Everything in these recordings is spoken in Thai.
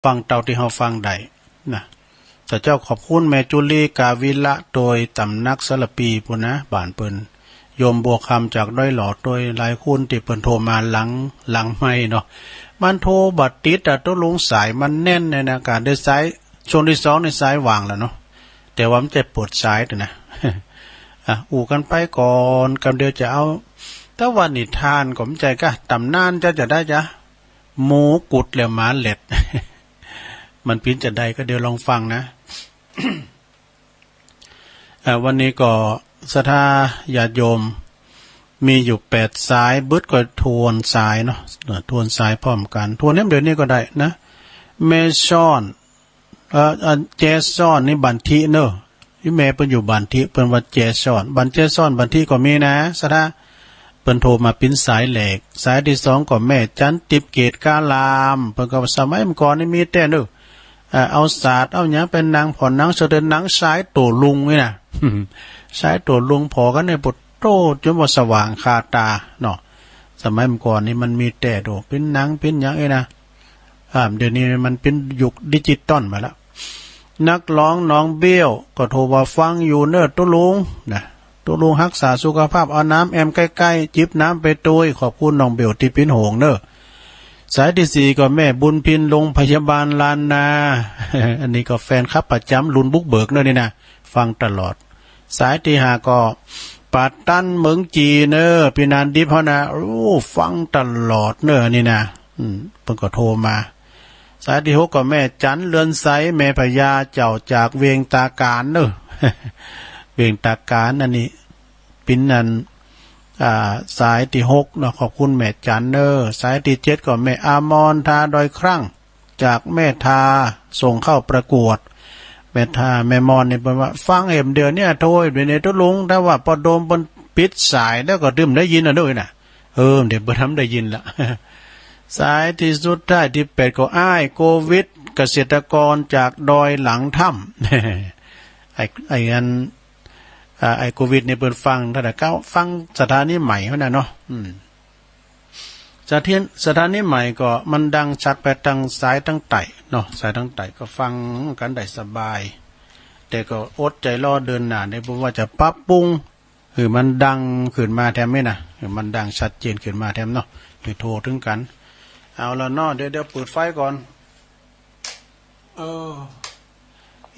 ฟังเต่าที่เฮาฟังได้นะแต่เจ้าขอบคุณแม่จุลีกาวิละโดยตำนักสลับปีพุ่นนะบ้านเปิ้นโยมบัวคำจากด้อยหลอดโดยหลายคุณที่เปิ้นโทรมาหลังไม่เนาะมันโทรบัดติดแต่ต้องลงสายมันแน่นในอาการได้สายช่วงที่สองในสายวางแล้วเนาะแต่ว่ามันจะปวดสายด้วยนะ อู่กันไปก่อนกำเดียวจะเอาถ้าวันนิทานก็มใจก็ตำนานจะได้จ้ะหมูกุดแล้วหมาเล็ด มันพินจะได้ก็เดี๋ยวลองฟังนะ วันนี้ก็ศรัทธาญาติโยมมีอยู่8สายบึดก็ทวนสายเนาะทวนสายพร้อมกันทวนเดี๋ยวนี้ก็ได้นะเมซอนเจซอนนี่บันทิเนอะที่แม่เป็นอยู่บันทิเป็นว่าเจซอนบันเจซอนบันทิก็มีนะศรัทธาเปิ้นโทรมาปิ้นสายเหล็กสายที่2ก็แม่จันติบเกตกาลามเปิ้นก็สมัยก่อนนี่มีแต่เด้อเอาศาสตร์เอาหยังเป็นนางผ่อนนางเสด็จนางสายโตลุงนี่นะ สายโตลุงพอกันในบทโตจนว่าสว่างคาตาเนาะสมัยก่อนนี่มันมีแต่โดเป็นหนังเป็นหยังนะเดี๋ยวนี้มันเป็นยุคดิจิตอลมาแล้วนักร้องน้องเบี้ยวก็โทรมาฟังอยู่เนอะตุลุงนะตุลุงรักษาสุขภาพเอาน้ำแอมใกล้ๆจิบน้ำไปตุยขอบคุณน้องเบี้ยวที่เป็นหงเนอะสายที่4ก็แม่บุญพินโรงพยาบาลลานนา อันนี้ก็แฟนคลับประจำลุนบุกเบิกเนอะนี่นะฟังตลอดสายที่5ก็ปัดตั้นเมืองจีเนอะพี่นันดิพนะฟังตลอดเนอะนี่นะเพิ่นก็โทรมาสายที่6ก็แม่จันเรือนไสแม่พญาเจ้าจากเวียงตาการเนอะ เวียงตาการอันนี้ปินนันสายที่6เนาะขอบคุณแม่จันเนอสายที่7ก็แม่อามอนทาดอยครั่งจากแม่ทาส่งเข้าประกวดแม่ทาแม่มอนนี่เพิ่นว่าฟังเอ็มเดือนเนี่ยโทรเดี๋ยวนี้ตุลุงถ้าว่าพอโดมเพิ่นปิดสายแล้วก็ดื่มได้ยินอ่ะด้วยน่ะเดี๋ยวเพิ่นทำได้ยินละ สายที่สุดท้ายที่8ก็อ้ายโควิดเกษตรกรจากดอยหลังถ้ำ ไอ้อันไอ้โควิดเนี่ยเปิดฟังถ้าแต่ก้าวฟังสถานีใหม่เขาน่ะเนาะสถานีใหม่ก็มันดังชัดไปทางสายทางไต่เนาะสายทางไต่ก็ฟังกันได้สบายแต่ก็อดใจรอเดินหน้าได้เพราะว่าจะปรับปรุงคือมันดังขึ้นมาแถมไหมนะคือมันดังชัดเจนขึ้นมาแถมเนาะหรือโทรถึงกันเอาละเนาะเดี๋ยวเปิดไฟก่อน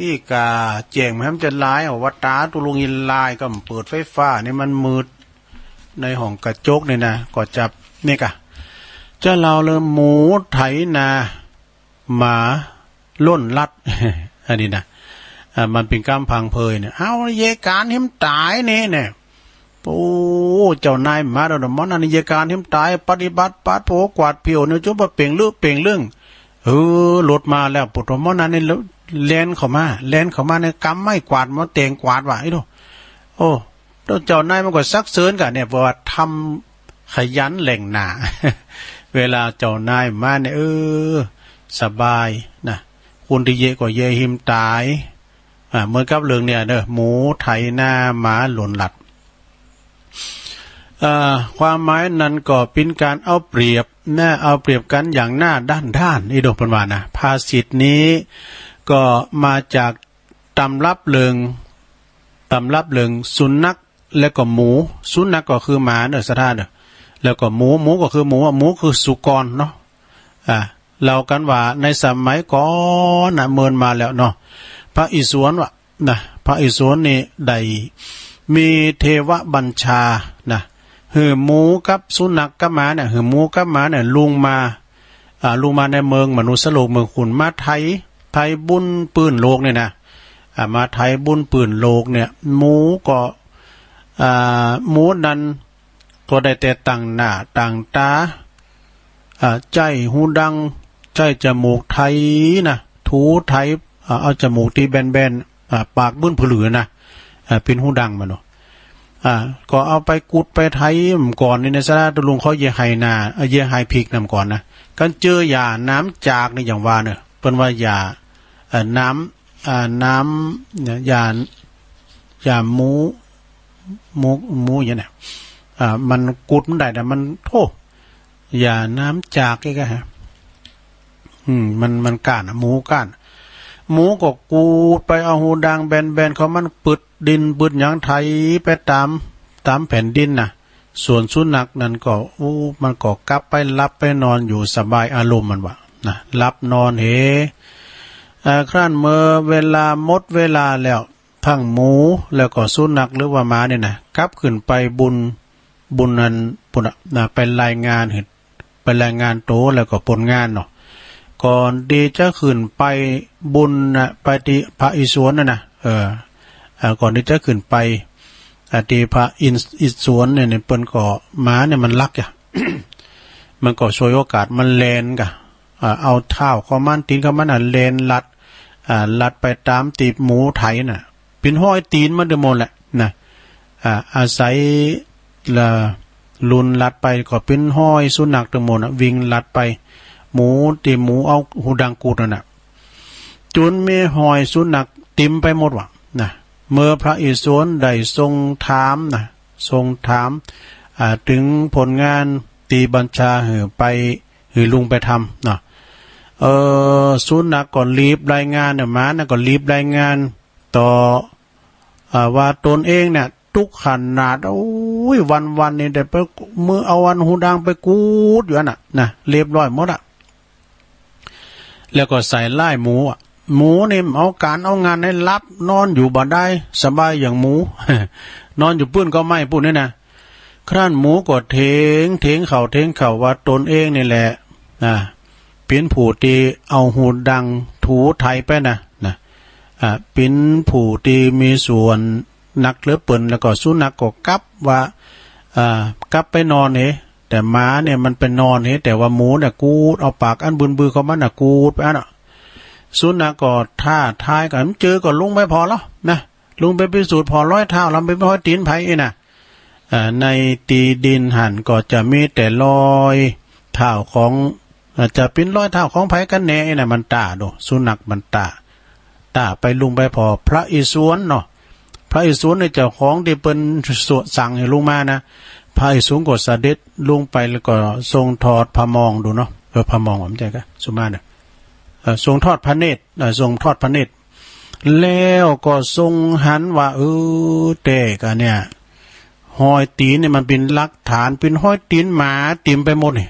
อีกาแจ้งมันจะลายวัดตาตุลุงยินลายก็เปิดไฟฟ้านี่มันมืดในห้องกระจกนี่นะก็จับนี่กะจะเราเลยหมูไถนาหมาล้นลัด อันนี้นะมันเป็นกำพังเพยเนี่ยเอาเยการหิมตายนี่เนี่ยโอ้เจ้านายมาดอกมันอันเยการหิมตายปฏิบัติปัดโผกวาดเพียวเนี่ยจุบเป่งเรื่องรถมาแล้วปุถุมนันนี่เลนเข้ามาในกำไม่กวาดมันเตงกวาดว่ะไอ้ดูโอ้เจ้านายมันก็ซักเซินกันเนี่ยบอกว่าทำขยันแหล่งหนา เวลาเจ้านายมาเนี่ยสบายนะคุณที่เยก็เยหิมตายเหมือนกับเรื่องเนี่ยเด้อหมูไถนาหมาหล่นหลัดความหมายนั้นก็เป็นการเอาเปรียบกันอย่างหน้าด้านนี่ดอกปันวานะภาษิตนี้ก็มาจากตำรับเลิงสุนัขและก็หมูสุนัขก็คือหมาเนอะสะท้านเนอะแล้วก็หมูก็คือหมูคือสุกรเนาะเรากันว่าในสมัยก่อนน่ะเมินมาแล้วเนาะพระอิศวรว่ะนะพระอิศวรนี่ได้มีเทวบัญชานะหือหมูกับสุนัขกับหมาเนี่ยหือหมูกับหมาเนี่ยลุงมาในเมืองมนุษย์โลกเมืองขุนมาไทยบุญปืนโลกเนี่ยนะมาไทยบุญปืนโลกเนี่ยหมูก็หมูนั้นก็ได้แต่ต่างหน้าต่างตาใจหูดังใจจมูกไทยนะถูไทยเอาจมูกที่แบนๆปากบึ้นผลือนะเป็นหูดังมาเนาะก็เอาไปกุดไปไทยก่อนนี่นะซะตุลุงเขาเยไฮนาเยไฮพิกนำก่อนนะกันเจอยาน้ำจากนี่อย่างว่าเนี่ยเป็นว่ายาน้ำยาหมูอย่างนี้มันกุดมันได้แต่มันโธ่ยาน้ำจากนี่ก็ฮะ มันก้านหมูก้านหมูก็กูดไปเอาหูดังแบนๆเขามันปึดดินปึดหยังไถไปตามแผ่นดินน่ะส่วนสุนัขนั่นก็มันก็กลับไปรับไปนอนอยู่สบายอารมณ์มันวะนะรับนอนครั้นเมื่อเวลาหมดเวลาแล้วทั้งหมูแล้วก็สุนัขหรือว่าม้าเนี่ยนะกลับขึ้นไปบุญนั้นปุ่นนะไปรายงานเห็นไปรายงานโตแล้วก็ผลงานเนาะก่อนดีจะขึ้นไปบุญนะไปที่พระอิศวรน่ะก่อนที่จะขึ้นไปที่พระอิศวรเนี่ยเปิ้นก็ม้าเนี่ยมันลักอ่ะ มันก็ช่วยโอกาสมันแลนกะเอาเท้าเขามันตีนเขามันแลนลัดไปตามตีบหมูไถน่ะเป็นห้อยตีนมันเดมนแหละนะอาศัยละลุนลัดไปก็เป็นห้อยสุนัขเดมนวิ่งลัดไปหมูตีหมูเอาหูดังกูดน่ะจนมีห้อยสุนัขติมไปหมดว่ะนะเมื่อพระอิศวรได้ทรงถามถึงผลงานตีบัญชาหือลุงไปทำนะสุนัขก่อนรีบรายงานเนี่ยม้านะก่อนรีบรายงานต่อว่าตนเองเนี่ยทุกขนาดวันนี่ได้ไปมือเอาวันหูดังไปกูดอยู่นะเรียบร้อยหมดแล้วก็ใส่ไล่หมูนี่เอางานให้รับนอนอยู่บ่ได้สบายอย่างหมู นอนอยู่ปื้นก็ไม่พูดนี่นะครั้นหมูก็เถงเข่าว่าตนเองนี่แหละเป็นผู้ที่เอาหูดังถูไทยไปนะเป็นผู้ที่มีส่วนนักเลือเปิ่นแล้วก็สุนัขก็กลับว่ากลับไปนอนแต่ม้าเนี่ยมันเป็นนอนแต่ว่าหมูเนี่ยกูดเอาปากอันบือเขามันกูดไปสุนัขก็ท่าทายกันเจอก็ลุงไปพอแล้วนะลุงไปพิสูจน์พอร้อยเท้าเราไปร้อยตีนไผ่นะในตีดินหันก็จะมีแต่รอยเท้าของจะเป็นรอยเท้าของไผ่กันแน่นะมันตาดูสุนัขมันตาไปลุงไปพอพระอิศวรเนาะพระอิศวรในเจ้าของที่เป็นสั่งให้ลุงมานะพระอิศวรก็เสด็จลุงไปแล้วก็ทรงทอดพระมองดูเนาะพระมองผมใจก็สุมาเนี่ยทรงทอดพระเนตรแล้วก็ทรงหันว่าแต่กันเนี่ยห้อยตีนเนี่ยมันเป็นหลักฐานเป็นห้อยตีนหมาติ่มไปหมดนี่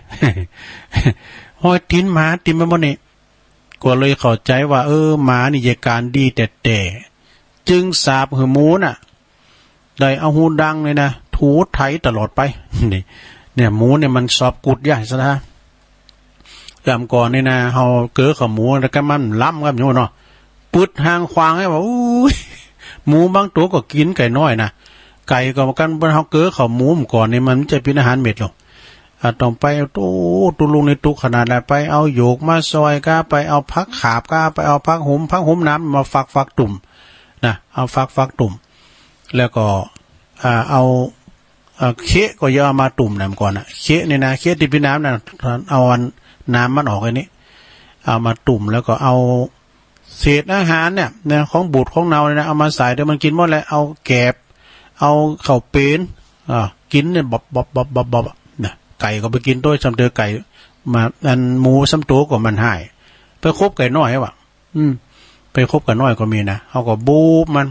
ห้อยตีนหมาติ่มไปหมดนี่ก็เลยเข้าใจว่าหมานี่จะการดีแต่จึงสาบหือหมูน่ะได้เอาหูดังเลยนะถูไถตลอดไปเนี่ยหมูเนี่ยมันสอบกุดใหญ่ซะนะยามก่อนนี่นะเฮาเก๋อกับหมูแล้วก็มันล้ำกันอยู่เนาะปุดหางควางให้ว่าหมูบางตัวก็กินไก่น้อยนะไก่ก็กันเฮาเก๋อกับหมูก่อนนี่มันจะเป็นอาหารเม็ดหรอกต้องไปเอาตุลุงในตุขนาดไหนไปเอาโยกมาซอยก็ไปเอาพักขาบก็ไปเอาพักหุมน้ำมาฟักตุ่มนะเอาฟักตุ่มแล้วก็เอาเคะก็ย่อมาตุ่มน้ำก่อนเคะนี่นะเคะที่เป็นน้ำนะเอาน้ำมันออกไอ้นี้เอามาตุ่มแล้วก็เอาเศษอาหารเนี่ยของบูดของเนาเนี่ยนะเอามาใส่เดี๋ยวมันกินหมดเลยเอาแกบเอาข้าวเป็นกินเนี่ยบนะไก่ก็ไปกินด้วยซ้ำเดือไก่มาอันหมูซ้ำตัวก็มันหายไปคบไก่น้อยว่ะไปคบไก่น้อยก็มีนะเขาก็บูบมัน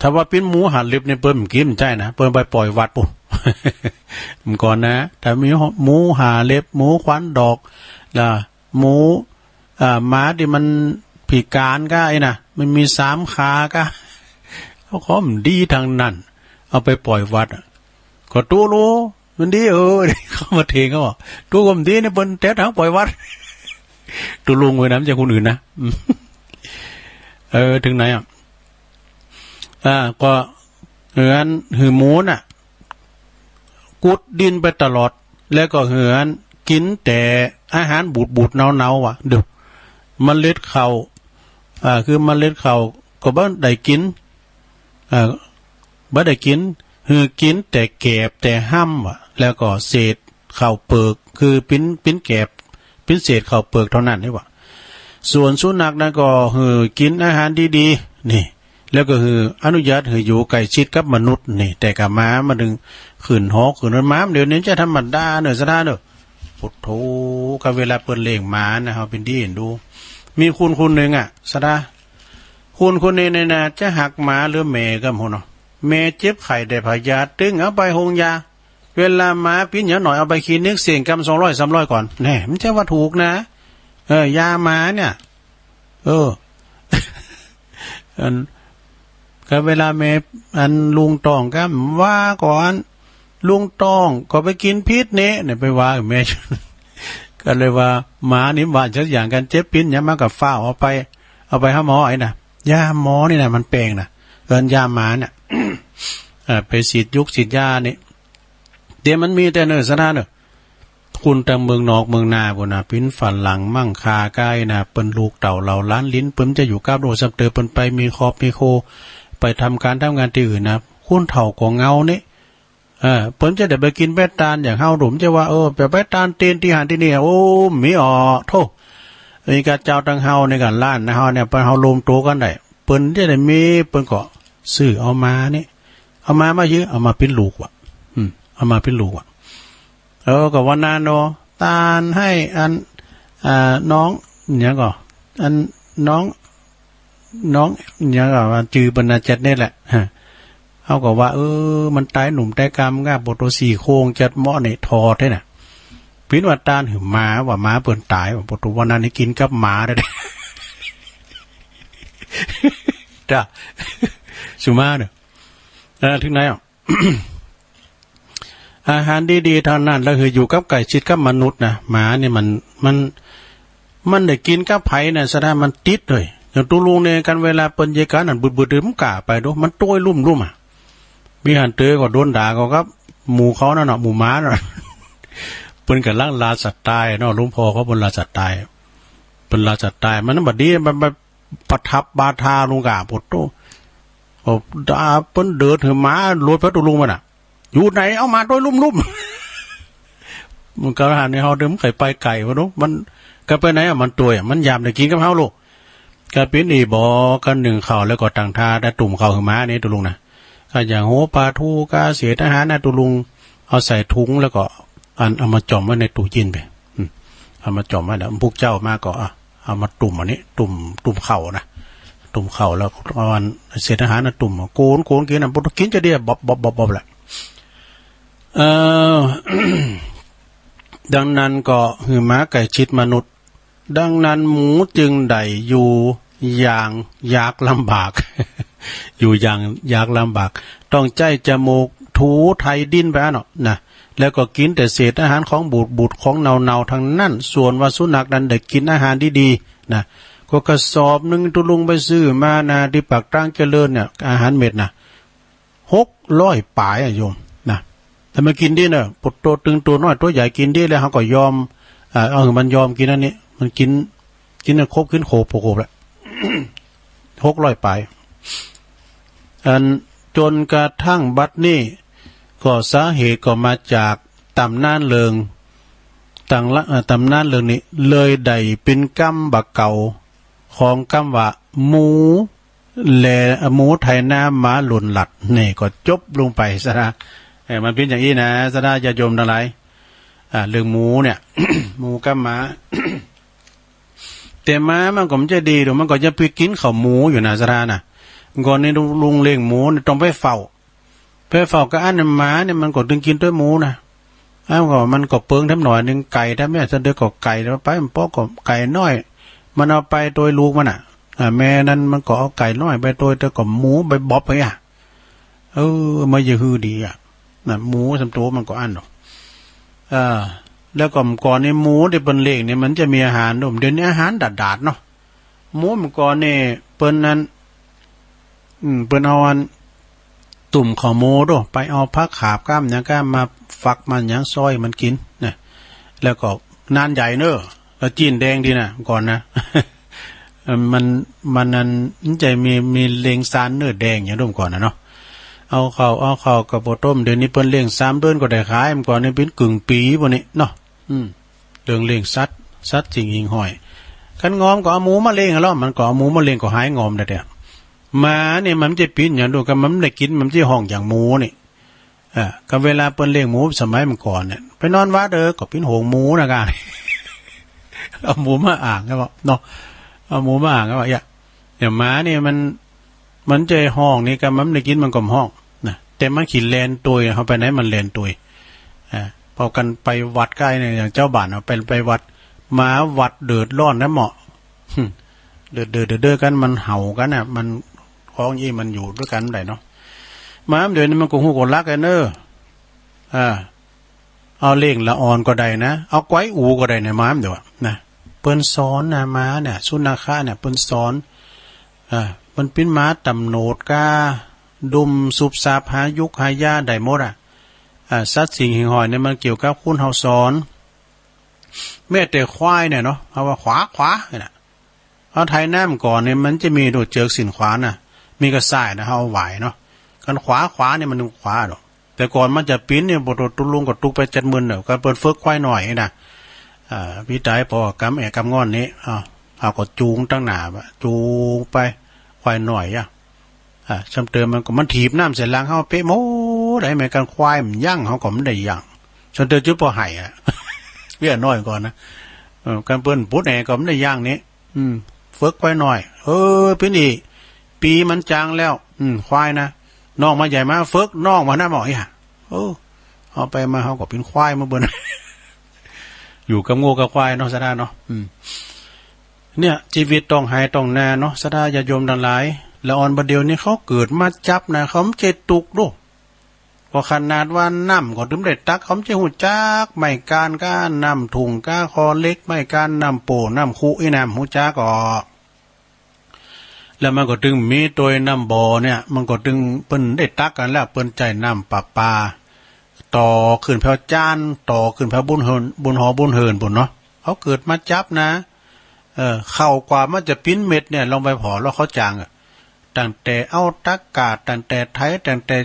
ถ้าว่าเป็นหมูหันเล็บเนี่ยเปิ้ลกินใช่นะเปิ้ลไปปล่อยวัดปุ๊บมันก่อนนะถ้ามีหมูหาเล็บหมูควันดอกหมูม้าที่มันพิการก็ไอ้นะมันมี3 ขาก็เขาขอมดีทางนั้นเอาไปปล่อยวัดก็ตู้รู้มันดีเขามาเทงเขาบอกตู้ก็มันดีเนี่ยเปิ้ลแต่ทางปล่อยวัดตู้ลุงไว้น้ำจากคนอื่นนะถึงไหนก็เหือนหือหมูน่ะกุดดินไปตลอดแล้วก็เหือนกินแต่อาหารบูดเนาว่ะดูเมล็ดข้าวคือเมล็ดข้าวก็บ่ได้กินบ่ได้กินหือกินแต่แกบแต่ห้ำว่ะแล้วก็เศษข้าวเปลือกคือปิ้นแกบปิ้นเศษข้าวเปลือกเท่านั้นนี่ว่ะส่วนสุนัขนั่นก็หือกินอาหารดีๆนี่แล้วก็คืออนุญาตให้อยู่ใกล้ชิดกับมนุษย์นี่แต่กับม้ามาดึงขืนหอกขืนม้าเดี๋ยวนี้จะธรรมดาเนอะสะท้าเนอะ ปุถโธก็เวลาเปิ้นเลี้ยงหมานะเฮาเป็นดีเห็นดูมีคุณนึงอ่ะสะดาคุณคนนี้เนี่ยนะจะหักหมาหรือแม่ก็หมดเนาะแม่เจ็บไข้ได้พยาธิตึงเอาไปโรงยาเวลาหมาปิ้นหน่อยเอาไปคลินิกเสี่ยงกำ200 300ก่อนแหน่มันจะว่าถูกนะยาหมาเนี่ยอันก็เวลาแม่อันลุงต้องก็ว่าก่อนลุงต้องก็ไปกินพิษเนี่ยไปว่าแม่ก็เลยว่าหมานี่ว่าจะอย่างกันเจ็บปิ้นเนี่ยมากับฝ้าเอาไปหาหมอไอ้น่ะยาหมอนี่น่ะมันแปลงน่ะยาหมาเนี่ย ไปฉีดฉีดยานี่เดี๋ยวมันมีแต่เนื้อสนาเนอะคุณแต่เมืองนอกเมืองนาพุ่นน่ะปิ้นฝันหลังมั่งคาใกล้น่ะเปิ้นลูกเต่าเหล่าล้านลิ้นเปิ้นจะอยู่กับโดซับเตอเปิ้นไปมีครอบมีโคไปทำงานที่อื่นนะคุณเฒ่าก็เงานี่เปิ้นจะได้ไปกินแป้ตานอย่างเฮาดุมจะว่าไปแป้ตานเตียนที่หานที่นี่โอ้มีอ๋อโธ่นี่ก็เจ้าตังเฮาในกันล้านนะเฮาเนี่ยเปิ้นเฮารวมตัวกันได้เปิ้นจะได้มีเปิ้นก็ซื้อเอามานี่เอามาเยอะเอามาเป็นลูกว่ะเอามาเป็นลูกว่ะก็วันนั้นเนาะตานให้อันน้องเนี่ยก็อันน้องเนี่ยก็ว่าจือบรรณาจัดนี่แหละเขาก็ว่ามันตายหนุ่มตายกำง่าบท4โคงจัดหม้อในทอดให้น่ะพินว่าตานหือหมาว่าหมาเปิ้นตายว่าบทวันนั้นให้กินกับหมาได้จ้ะสุมาเด้อถึงไหนอ่ะ อาหารดีๆเท่านั้นแล้วคืออยู่กับไก่ชิดกับมนุษย์นะหมาเนี่ยมันได้กินกับไผน่ะแสดงมันติดเลยอย่างตุลุงเนี่ยกันเวลาเปิ้นเยกันนั่นบึดๆมันกล้าไปดูมันต้วยลุ่มอ่ะมีหันเตอก็โดนด่าก็ครับหมู่เขานั่นน่ะหมู่หมาน่ะ เปิ้นก็ลังลาสัตว์ตายเนาะหลวงพ่อเขาเปิ้นลาสัตว์ตายเปิ้นลาสัตว์ตายมันบัดนี้มันประทับบาทาลุงกะปดโตด่าเปิ้นเดินถือหมาลวยพระตุลุงมันน่ะอยู่ไหนเอามาต้วยลุ่มมันก็หันในเฮาเดิมไข่ไปไก่วะเนาะมันก็ไปไหนอ่ะมันตัวอ่ะมันยามได้กินกับเฮาลูกก็เป็นอีบ่กัน1ข้าวแล้วก็ตั้งท่าได้ตุ่มข้าวคือหมานี่ตุลุงน่ะก็อย่างโหปลาทูกาเศษอาหารนะตุลุงเอาใส่ถุงแล้วก็เอามาจ่อมไว้ในตู้เย็นไปเอามาจ่อมไว้แล้วพวกเจ้ามาก็เอามาตุ่มอันนี้ตุ่มเข่านะตุ่มเข่าแล้วเอาเศษอาหารนะตุ่มโกนกินน่ะบ่กินจะได้บ๊อบแหละดังนั้นก็หือหมาไก่ชิดมนุษย์ดังนั้นหมูจึงได้อยู่อย่างยากลำบาก อยู่อย่างยากลำบากต้องใจจมูกถูไถดินไปเนาะนะแล้วก็กินแต่เศษอาหารของบูดของเน่าๆทั้งนั้นส่วนว่าสุนัขนั้นได้กินอาหารดีๆนะก็กระสอบนึงตุลุงไปซื้อมานะที่ปากตั้งเจริญเนี่ยอาหารเม็ดนะ600 ปลายโยมนะแต่มากินดิเนอะปดโตตึงตัวน้อยตัวใหญ่กินดิแล้วเขาก็ยอมมันยอมกินอันนี้มันกินครบขึ้นโคบแล้ว 600 ปลายจนกระทั่งบัดนี้ก็สาเหตุก็มาจากตำนานเลิงตำนานเลิงนี้เลยได้เป็นกำบักเก่าของกำว่าหมูไถนาหมาหล่นหลัดนี่ก็จบลงไปซะนะมันเป็นอย่างนี้นะซะนะญาติโยมทั้งหลายเรื่องหมูเนี่ย หมูกับหมา แต่หมามันก็มันจะดีหรือมันก็จะไปกินข้าวหมูอยู่นะซะนะก่อนนี้ลุงเลี้ยงหมูต้องไปเฝ้าก็อันหมาเนี่ยมันก็ดึงกินด้วยหมูนะก็มันก็เปิงทำหน่อยนึงไก่ถ้าแม่เสด็จก็ไก่แล้วไปมันปอกก็ไก่น้อยมันเอาไปโดยลูกมันแม่นั้นมันก็เอาไก่น้อยไปโดยแต่ก็หมูไปบ๊อบไปมันจะฮือดีนะหมูสำตัวมันก็อันเนาะแล้วก็ก่อนในหมูที่เป็นเลี้ยงเนี่ยมันจะมีอาหารเดี๋ยวนี้อาหารดาดเนาะหมูมันก่อนเนี่ยเปิ้นนั้นเปิ้นเอาตุ่มข้าวหมูด้วยไปเอาผักขาบก้ามอย่างก้ามมาฝักมันอย่างซอยมันกินนะแล้วก็นานใหญ่เนอะแล้วจีนแดงดีนะก่อนนะ มันนั้นใจมีเลงซานเนื้อแดงอย่างร่วมก่อนนะเนาะเอาเข้ากับโบต้มเดี๋ยวนี้เปิ้นเลี้ยง3 เดือนก็ได้ขายมันก่อนนี่เป็นกึ่งปีบ่นี้เนาะเรื่องเลี้ยงสัตว์จริงหิงห้อยคันงอมก็เอาหมูมาเลี้ยงแล้วมันก็เอาหมูมาเลี้ยงก็หายงอมได้หมาเนี่ยมันจะปีนอย่างดูกันมันได้กินมันจะห้องอย่างหมูนี่ ก็เวลาเปิ้นเลี้ยงหมูสมัยเมื่อก่อนเนี่ยไปนอนวัดก็เป็นโหงหมูนะกัน เอาหมูมาอ่างก็บอกเนาะเอาหมูมาอ่างก็บอกอย่างม้าเนี่ยมันเจอห้องนี่ก็มันได้กินมันก็ห้องนะแต่มันขี่แลนตุยเขาไปไหนมันแลนตุยพอกันไปวัดใกล้เนี่ยอย่างเจ้าบ้านเอาไปวัดหมาวัดเดือดร้อนนะเหมาะเดือดกันมันเห่ากันน่ะมันคล้องยี่มันอยู่ด้วยกันได้เนาะหมาเดี๋ยวนี้มันก็หูกรักกันเนอะเอาเล่งละอ่อนก็ได้นะเอาไว้อูก็ได้ในม้ามเดี๋ยวนะเปิ้นสอนนะม้าเนี่ยสุนัขะเนี่ยเปิ้นสอนมันเป็นม้าตำโนดกาดุมสุบซาพายุกหายาได้หมดสัตว์สิ่งหิ่งหอยเนี่ยมันเกี่ยวกับคุณเฮาสอนแม่แต่ควายเนี่ยเนาะเอาว่าขวาเนี่ยเอาไทยน้ำก่อนเนี่ยมันจะมีโดดเจือกสินขวาน่ะมีกระส่ายนะเอาไหวเนาะกันขวาเนี่ยมันขวาเนาะแต่ก่อนมันจะปิ้นเนี่ยบดตุลุงกับตุกไป70,000เนาะก็เปิดเฟิกควายหน่อยนะพี่ตายพอกำงอนนี้เอาก็จูงตั้งหนาจูงไปควายหน่อยชำเติมมันถีบน้ำเสร็จล้างเขาเป๊ะโม้ได้ไหมกันควายมันย่างเขาก็ไม่ได้ย่างชำเติมจุดพอไห่เบี้ยน้อยก่อนนะการเปิ้นปุ๊ดแหนก็ไม่ได้ย่างนี้เฟิกควายหน่อยเป็นอีปีมันจางแล้วควายนะน้องมาใหญ่มาเฟิกน้องมาหน้าหมอยเอาไปมาเขาก็เป็นควายมาบน อยู่กับงูกับควายเนาะสะดาเนาะเนี่ยชีวิตต้องหายต้องแน่เนาะสะดาญาโยมทั้งหลายละอ่อนประเดี๋ยวนี้เขาเกิดมาจับนะเขาไม่เจตุกดูพอขนาดว่าน้ำก็ถึงได้ตักเขาจะหูจักไม่การก้าน้ำถุงก้าคอเล็กไม่การน้ำโป่น้ำคุไอ้น้ำหูจักก็แล้วมันก็ถึงมีตัวน้ำบ่อเนี่ยมันก็ถึงเปิ้นได้ตักกันแล้วเปิ้นใจน้ำปลาต่อขึ้นแพวจานต่อขึ้นแพวบุญหอบุญเหินบุญเนาะเขาเกิดมาจับนะเข้ากว่ามันจะปิ้นเม็ดเนี่ยลงไปผอแล้วเขาจางตั้งแต่เอาตักกาดตั้งแต่ไทยตั้งแต่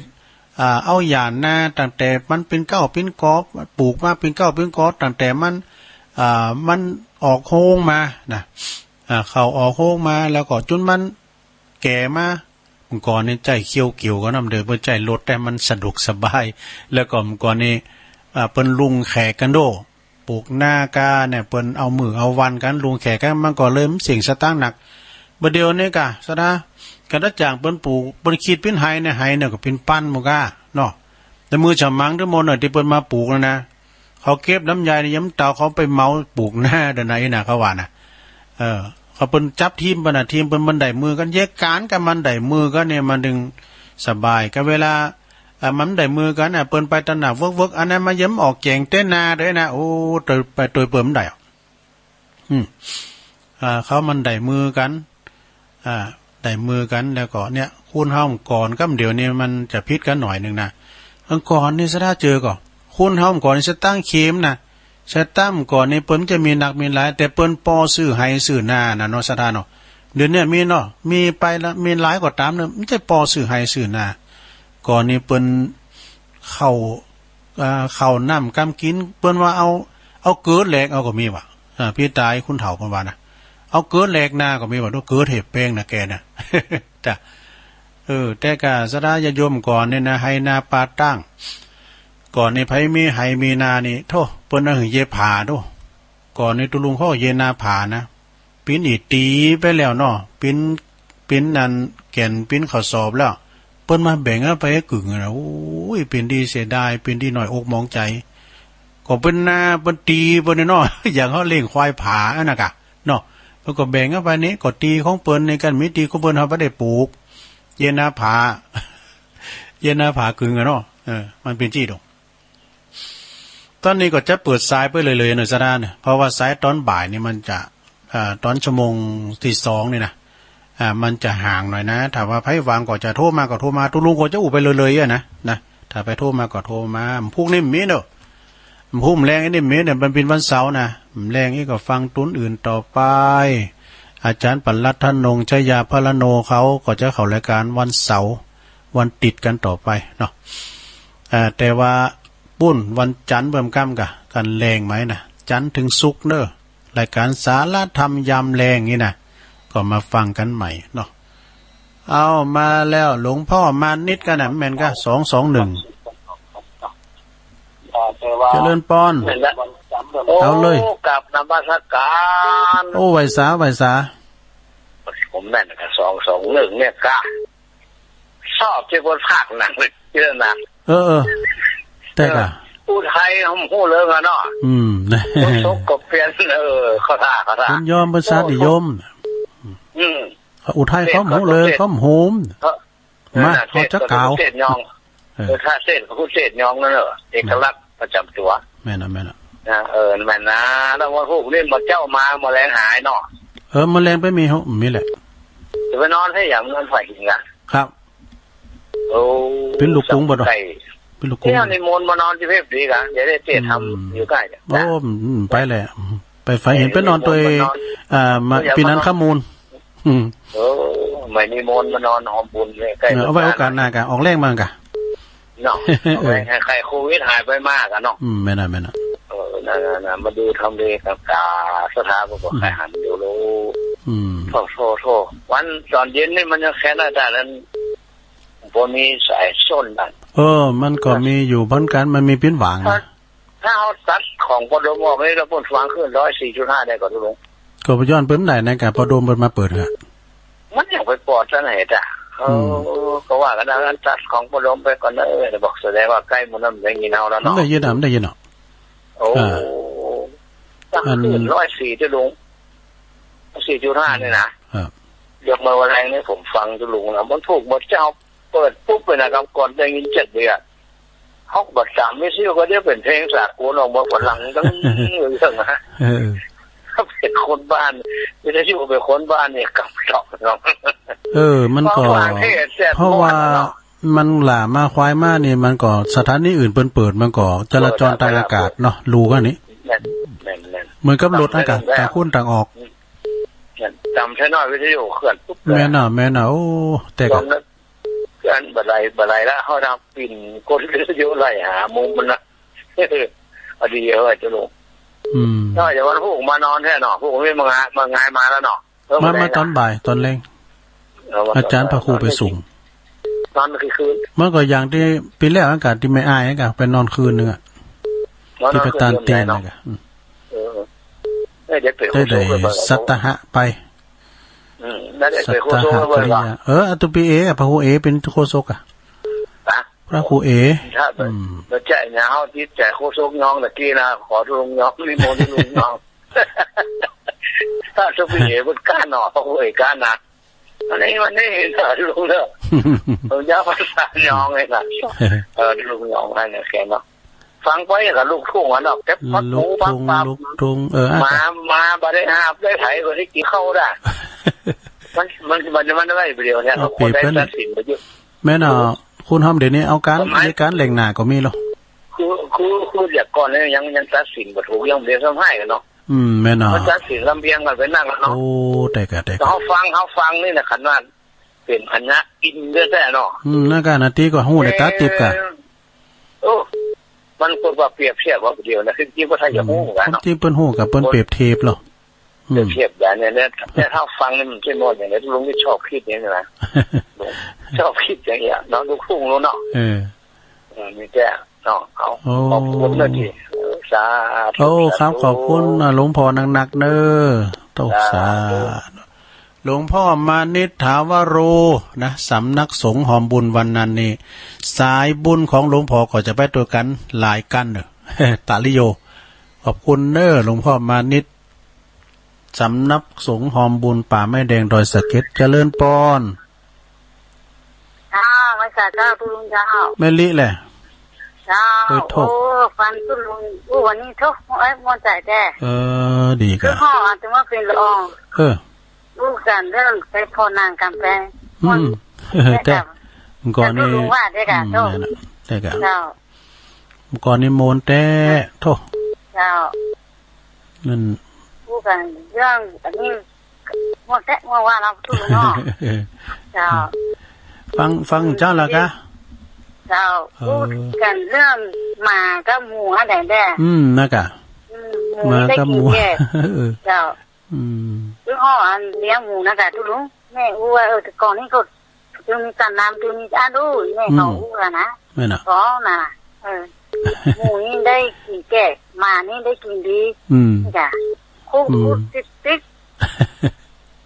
เอาหยาดนาตั้งแต่มันเป็นเก้าเป็นกอบปลูกมาเป็นเก้าเป็นกอบตั้งแต่มันออกโค้งมานะเขาออกโค้งมาแล้วก็จนมันแก่มาเมื่อก่อนนี่ใจเคี้ยวเกี่ยวก็นำเดินเพื่อใจลดแต่มันสะดวกสบายแล้วก็เมื่อก่อนนี่เปิ้นลุงแขกกันโดปลูกหน้ากาเนี่ยเปิ้นเอามือเอาวันกันลุงแขกกันมันก็เลยเสี่ยงสตางค์หนักบ่เดียวนี่กะซะนะกระจ่างเปิ้นปลูกเปิ้นคิดเป็นไห้เนี่ยก็เป็นปั้นหมกะเนาะแต่มือฉมังทั้งหมดน่ะที่เปิ้นมาปลูกนะเขาเก็บน้ำยายในย้ำเตาเขาไปเมาปลูกหน้าเดินไหนน่ะเขาว่านะเขาเปิ้นจับทีมปะน่ะทีมเปิ้นมันได้มือกันแยกการกันมันได้มือกันเนี่ยมันดึงสบายก็เวลามันได้มือกันน่ะเปิ้นไปตะหนักเวิร์กอันนั้นมาย้ำออกแกงเต้นนาเด้นะโอ้ไปตัวเปิ้นได้เขามันได้มือกันได้มือกันแล้วก็เนี่ยคุณเฮาก่อนก็เดี๋ยวนี้มันจะพิษกันหน่อยนึงนะก่อนนี่ซะถ้าเจอก็คุณเฮาก่อนนี่จะตั้งเข็มนะชะตั้มก่อนนี่เปิ้นจะมีหนักมีหลายแต่เปิ้นปอซื้อให้ซื้อหน้าน่ะเนาะซะท่าเนาะเดี๋ยวนี้มีเนาะมีไปแล้วมีหลายกว่าตามเนาะมันจะปอซื้อให้ซื้อหน้าก่อนนี่เปิ้นเข้าน้ำกำกินเปิ้นว่าเอาเกิดแหลกเอาก็มีว่ะพี่ตายคุณเฒ่าเพิ่นว่านะเอาเกิดแหลกหน้าก็มีว่าต้องเกิดเห็บแป้งนะแกนะจ้ะแต่กะสดายโยมก่อนเนี่ยนะให้นาปาตั้งก่อนในไผมีไห้มีนานี่โธ่เปิ้นเยผาโธ่ก่อนในตุลุงเขาเยนาผานะปิ้นอีตีไปแล้วเนาะปิ้นนั่นแก่นปิ้นข้อสอบแล้วเปิ้นมาแบ่งเอาไปให้กึ่งนะโอ้ยเป็นดีเสียดายเป็นดีหน่อยอกมองใจก็เป็นนาเปิ้นตีเปิ้นเนาะอย่างเขาเลี้ยงควายผาอันน่ะกะเนาะเพิ่นก็แบ่งเอาไปนี้ก็ตีของเปิ้นในกันมีตีของเปิ้นเฮาบ่ได้ปลูกเยนาผากึ่งเนาะมันเป็นจี้ดอกตอนนี้ก็จะเปิดสายไปเลยหน่อยซะนะเนี่ยเพราะว่าสายตอนบ่ายนี่มันจะตอนชั่วโมงที่2นี่นะมันจะห่างหน่อยนะถ้าว่าไผวางก็จะโทรมาก็โทรมาตุลุงก็จะอุไปเลยนะถ้าไปโทรมาก็โทรมาพวกนี้มีเนาะพุ่มแรงไอ้นี่มีเนี่ยมันเป็นวันเสาร์นะแรงนี่ก็ฟังตุนอื่นต่อไปอาจารย์ปลัดท่านนงชยาพลโนเขาก็จะเข้ารายการวันเสาร์วันติดกันต่อไปเนาะแต่ว่าปุ้นวันจันทร์เบิ่มค่ำกันแรงไหมนะจันทร์ถึงศุกร์เนอะรายการสาระธรรมยามแรงนี่นะก็มาฟังกันใหม่เนาะเอามาแล้วหลวงพ่อมานิดกันนะแม่นก็221 เจริญปอนเอาเลยกับนมัสการโอ้ไหวสาผมแม่นกับ221เนี่ยกะชอบที่คนภาคหนังเลยเยอะนะแต่กะพูดไทยผมพูดเรื่องอะเนาะคนชกกับเปลี่ยนเขาท่าคุณยอมภาษานิยมอุทัยเขาหมูเลยเขาโหมมาเขาจะกล่าวเศษยองถ้าเศษเขาเศษยองนั่นเหรอเอกลักษณ์ประจำตัวแม่นะแม่นะแล้วว่าพวกเล่นมาเจ้ามาแมลงหายเนาะแมลงไปมีเขามีแหละจะไปนอนให้อย่างนั้นฝ่ายหิงครับโอ้เป็นลูกกุ้งบ่ดอกเป็นลูกกุ้งที่ในมนมานอนที่เพชรดีกันอย่าได้เจ๊ทำอยู่ใกล้โอ้ไปแหละไปไฟเห็นไปนอนตัวมาปีนั้นข้ามูลไม่มีมนมานอนหอมบุญเลยใกล้เอาไว้โอกาสหน้ากันออกแรงมากะเนาะใครโควิดหายไปมากกันเนาะไม่น่านั่นมาดูทำเลกับกาสถาบันใครหันเดี๋ยวรู้โทษวันตอนเย็นนี่มันยังแค่นั้นแต่นั้นพวกนี้สายส้นดันมันก็มีอยู่พ้นกันมันมีปิ้นหวางนะถ้าเขาตัดของปอดมออกนี่แล้วพ้นหวางขึ้น104.5ได้ก่อนทุกงก็ย้อนเปิ้นไหนนะกับปอดมเปิ้นมาเปิดฮะมันยังไปปอดซะไหนจ้ะก็ว่ากันนั้นตัดของปอดมไปก่อนเลยบอกแสดงว่าใกล้มันน้ำได้ยินเอาแล้วเนาะได้ยินเนาะโอ้ตั้งขึ้น104จะลง4.5นี่นะเดี๋ยวมาวันแรงนี่ผมฟังจะลุงนะมันถูกบทเจ้าเปิดปุ๊บไปนะครับก่อนได้ยิน7 เดือนฮอกบัด3ไม่ซิ่วก็ได้เป็นเพลงสากลออกมาฝรั่งตั้งเรื่องนะเขาเป็นคนบ้านไม่ได้ชื่อว่าเป็นคนบ้านเนี่ยกำจอกเนาะมันก็เพราะว่ามันหล่ามาควายมานี่มันก็สถานีอื่นเปิดมันก็จราจรทางอากาศเนาะรู้กันนี้เหมือนกับรถอากาศต่างคุ้นต่างออกจำใช่น้อยวิทยุเขื่อนปุ๊บแม่น่ะโอ้แต่ก็เขื่อนบันไดละเขาทำปิ่นก้นวิทยุไหลหามุมมันนะพอดีจะลงก็จะวันพวกมานอนแค่หนอพวกไม่มางานมาแล้วหนอมาตอนบ่ายตอนเร่งอาจารย์พระครูไปส่งนอนคืนเมื่อก่อนอย่างที่ปีแรกอากาศที่ไม่อายกันไปนอนคืนนึงอ่ะที่ไปตานเตียนอะไรกันได้สัตหะไปสัตหะกริยาอตุปีพระครูเป็นโคศกอ่ะพระครูแล้วใจเงาที่ใจโคศกน้องตะกี้นะขอลุงน้องลิโมนลุงน้องถ้าตุปีมันก้านหนอพระครูก้านนะอันนี้มันไม่เห็นลุงเลยผมจะภาษาน้องเลยนะลุงน้องให้เนี่ยแค่เนาะฟังไปกับลูกทุ่งอ่ะเนาะแก๊ปพัดหูปังปังมาบริหารได้ไถคนที่กินเข้าได้มันได้เดียวเนี่ยเราคนได้ตัดสินไปเยอะแม่น่ะคุณทำเดี๋ยวนี้เอาการในการแหล่งหนาก็มีหรอคืออยากก่อนเนี่ยยังตัดสินบ่ถูกยังเรียนซ้ำให้กันเนาะแม่น่ะมันตัดสินลำเบียงกันไปนั่งแล้วเนาะโอ้แต่เขาฟังนี่นะขนาดเป็นอันนะอินเด้อแต่เนาะน่าการนาทีก็หูในตาติบกะโอ้มันคนว่าเปรียบเทียบว่าเดียวนะคือจริงว่าถ้าจะหูกันเนาะจริงเปิ้นหูกับเปิ้นเปรียบเทียบหรอเปรียบเทียบแบบนี้เนี่ยถ้าฟังนี่มันจะโน่นอย่างนี้ลุงที่ชอบคิดอย่างนี้นะชอบคิดอย่างเงี้ยเนาะลูกทุ่งรู้เนาะมีแก่เนาะเขาขอบคุณเลยทีสาธุครับขอบคุณหลวงพ่อนักๆเด้อตกสาหลวงพ่อมานิถาวโรนะสำนักสงฆ์หอมบุญวันนั้นนี่สายบุญของหลวงพ่อก็จะไปตัวกันหลายกันเนอะตาลิโยขอบคุณเด้อหลวงพ่อมานิสำนักสงฆ์หอมบุญป่าไม้แดงดอยสะเก็ดเจริญปอนไม่ใช่เจ้าตุลุงเจ้าไม่ลิแหละเจ้าโอ้ฟันตุลุงวันนี้ทุกมอนใจแต่ดีกันพ่ออาจจะมาเป็นละอองลูกกันเรื่องไปพอนางกำแพงแต่ก่อนนี้ว่าได้กันโตแต่กันก่อนนี้โมนแต่โตเจ้านั่นลูกกันเรื่องอันนี้มอนแต่ว่าเราตุลุงเนาะเจ้าฟังเจ้าละกะเจ้าพูดกันเรื่องหมากับหมูอะไรแด่นะกะมากับหมูเจ้าคือห่ออันเลี้ยงหมูนะกะทุลุงแม่อู้ว่าแต่ก่อนนี้ก็จะมีการน้ำจะมีอาดูแม่เขาอู้กันนะไม่นะก็น่ะ หมูนี่ได้กินแก่หมานี่ได้กินดีจ้ะคู่ติ๊ก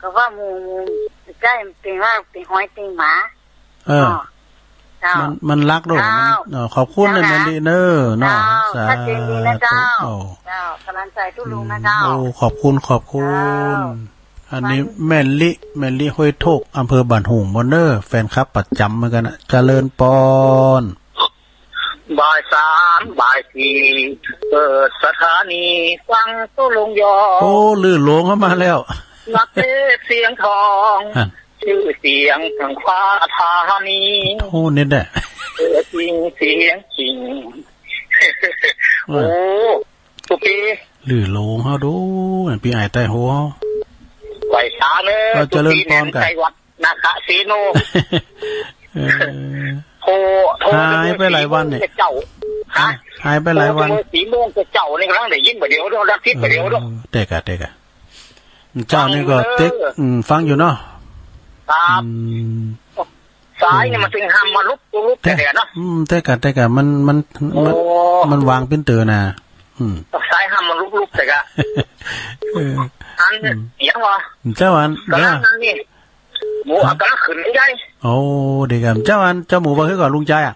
ก็ว่าหมูใกล้เป็นว่าเป็นห้อยเป็นหมามันรักด้วยขอบคุณในแมนดีเนอร์เนาะสาธุเจ้ากำลังใจทุลุงนะเจ้าโอ้ขอบคุณอันนี้แม่ลิห้วยโทกอำเภอบ้านหุงมอนเนอร์แฟนคลับประจำเหมือนกันนะเจริญปอนบ่าย3บ่าย4เปิดสถานีฟังตุลุงยอโอ้ลื่นหลงเข้ามาแล้วนักเทศเสียงทองชื่อเสียงทางฟ้าธานีโอ้เนี่ยแหละจริงเสียงจริงโอ้ตุกีลื่นหลงเฮาดูพี่ไอ้ใต้หัวไหวสาเนอเจริญปอนกันไต้วัดนาคาซีโนหายไปหลายวันเนี่ยเจ้าหายไปหลายวันสีม่วงเจ้าในครั้งได้ยินบ่เดียวรักทิพย์บ่เดียวด้วยเด็กอะเจ้านี่ก็เต็กฟังอยู่เนาะครับสายเนี่ยมันถึงห้ามมาลุกแต่เนาะเต็กะมันวางเป็นเตือน่ะสายห้ามมาลุกแต่กะอันยังวะเจ้าอันเดี๋ยวนี่หมูอาการขึ้นไม่ได้โอ้เด็กเจ้าอันเจ้าหมูบอกให้ก่อนลุงใจอ่ะ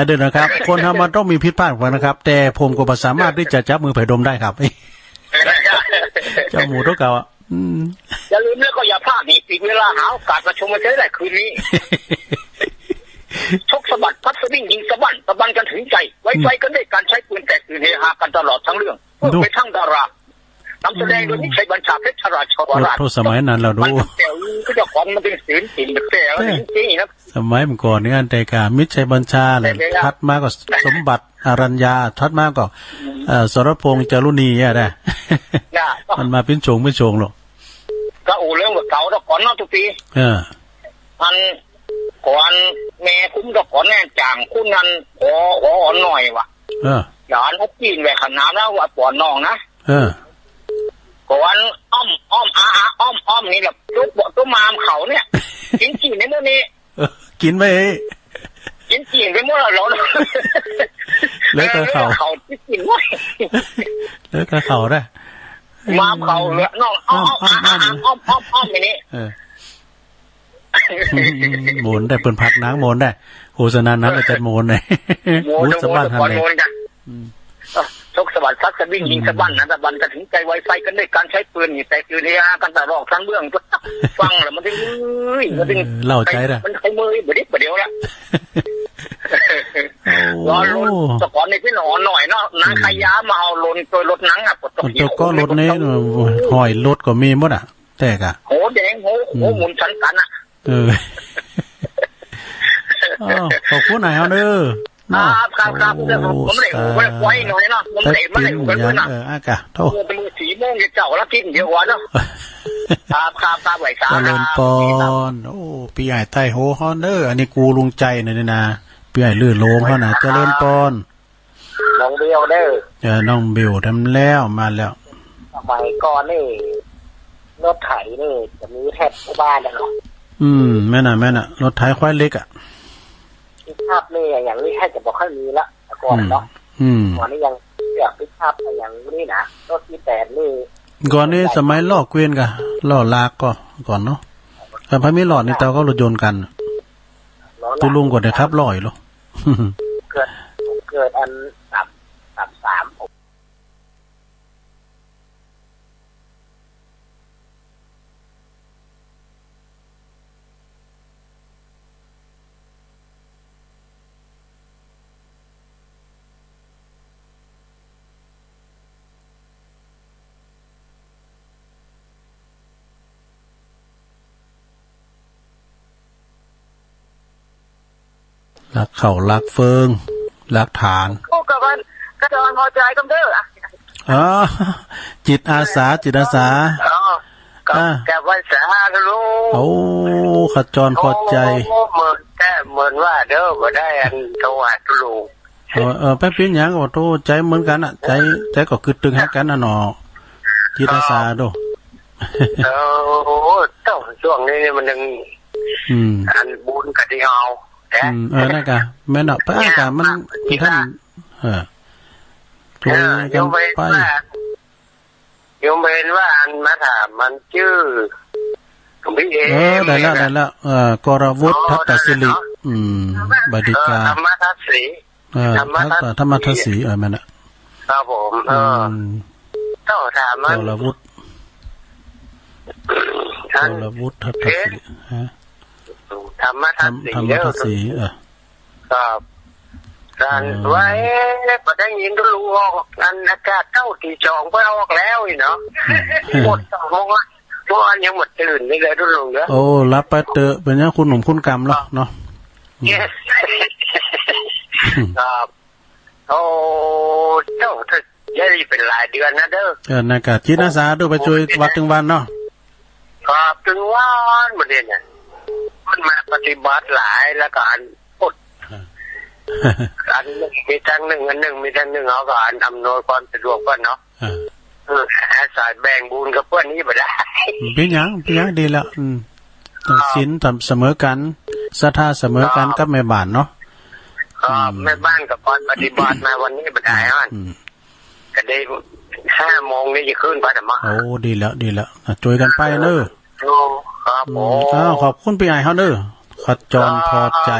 เดี๋ยวนะครับคนทำมันต้องมีผิดพลาดกันนะครับแต่ผมก็สามารถที่จะจับมือไผ่ดมได้ครับเจ้าหมูตัวเก่าอ่ะอย่าลืมแล้วก็อย่าพลาดอีกเวลาหาโอกาสมาชมมาเจอได้คืนนี้ชกสะบัดพัดสวิงยิงสะบันกันถึงใจไว้ใจกันด้วยการใช้ปืนแตกตื่นเฮฮากันตลอดทั้งเรื่องไปทั้งดารานำแสดงโดยนิชัยบัญชาเพชรราชวราชโทษสมัยนั้นเราดูแต่ก็จะของมันเป็นศิลปินแต่จริงๆนะสมัยเมื่อก่อนนี่อันแต่กามิชัยบัญชาเลยทัดมาก็สมบัติอรัญญาทัดมาก็สรพงษ์จารุณีอ่ะได้มันมาเป็นโฉงหรอกก็อู่เรื่องเก่าแล้วก่อนเนาะทุกปีมันก่อนแม่คุ้มก็ก่อนแน่จางคุ้นนั้นขอหน่อยว่ะอย่าเอาจีนแหวกขนาดนะว่าปอนน้องนะก่อนอ้อมนี่แหละทุกตัวมามเขาเนี่ยกินจีนในเมื่อนี้กินไปกินจีนไปเมื่อเราแล้วก็เขาที่กินไว้แล้วก็เขาได้มาเขาเหลือน้องอ้อมไปนี่หมุนได้เปิ่นพักนังหมุนได้โฆษณานั้นอาจารย์หมุนได้หมุนสะบัดทันเลยชกสะบัดซักสะบิ้งยิงสะบันนะสะบันกันถึงใจไวไฟกันด้วยการใช้ปืนนี่แต่คือเนี่ยกันแต่รอกทั้งเบื้องฟังแล้วมันถึงเล่าใจนะมันใช้มือบ่เดียวละรอลุ้นตะกอนในพี่หนอนหน่อยเนาะนางขยามาเอาลนตัวรถหนังอ่ะตัวก็รถนี้หอยรถก็มีหมดอ่ะแต่กะโหแดงโหหมุนชั้นกันอ่ะขอบคุณนายเอาเด้อครับผมเลยไว้หน่อยเนาะผมเลยไม่ได้กันด้วยนะอากาศโทษเป็นสีโมงเจ้าแล้วกินเดี๋ยววันเนาะครับไหวสาเจริญปอนโอ้ปีใหญ่ใต้โหฮอนเดอร์อันนี้กูลุงใจเนี่ยนะปีใหญ่ลื่นโลงเขานะเจริญปอนน้องเบลเด้อน้องเบลทำแล้วมาแล้วสมัยก่อนนี่รถไถนี่จะมีแทบทุกบ้านเลยเนาะแม่น่ะรถไถควายเล็กอ่ะพิภาพนี่อย่างนี้แทบจะบอกค่อยมีละก่อนเนาะก่อนนี้ยังอยากพิภาพอย่างนี้นะรถที่8นี่ก่อนนี้สมัยล่อเกวียนกะล่อลากก็ก่อนเนาะแต่พอมีหลอดนี่เตาก็รถยนต์กันตุลุงก่อนเลยครับลอยหรอเกิดอัน33รักเข่ารักเฟิงรักฐานโอ้กับวันกระจรพอใจกันเด้อจิตอาสาแกวันสาก็รู้โอ้ขจรพอใจเหมือนว่าเด้อมาได้อันโทรหาตุลูแป๊บเพียงอย่างก็โทรใจเหมือนกันอ่ะใจก็คือตึงให้กันน่ะหนอจิตอาสาดูต้องช่วงนี้มันยังอันบุญกะที่เอานั่นกะแม่นเนาะป้ากะมันท่าน คุยกันไปโยมเห็นว่าอันมาถามมันชื่อพี่ได้แล้วกรวุฒิทัตตศิริบดิกาธรรมทัศสี ธรรมทัศสีมันน่ะครับผมต้องถามมันกรวุฒิทัตตศิริธรรมทัศสีครับการไว้พอได้ยินก็รู้ออกอันอากาศเข้าที่จองก็ออกแล้วเนาะหมดสมองเพราะอันยังหมดตื่นนี่เลยทุกลุงเนาะโอ้รับไปเตอะเป็นยังคุณหนุ่มคุณกรรมหรอเนาะครับโอ้เจ้าถ้าจะเป็นหลายเดือนนะเด้อนักการจิตอาสาด้วยไปช่วยวัดถึงวันเนาะครับถึงวันหมดเนี่ยมันมาปฏิบัติหลายแล้วก็อันอันหนึ่งมีทางหนึ่งอันหนึ่งมีทางหนึ่งเอาก็อันอำนวยความสะดวกก็เนาะสายแบ่งบุญกับเพื่อนนี้ไม่ได้เป็นยังดีแล้วศีลเสมอกันศรัทธาเสมอกันกับแม่บ้านเนาะแม่บ้านกับตอนปฏิบัติมาวันนี้ไม่ได้ฮะก็ได้5 โมงนี่จะขึ้นไปแต่มาโอ้ดีแล้วช่วยกันไปเนอะครับขอบคุณพี่ไอ้เขาเนอะขจรพอใจ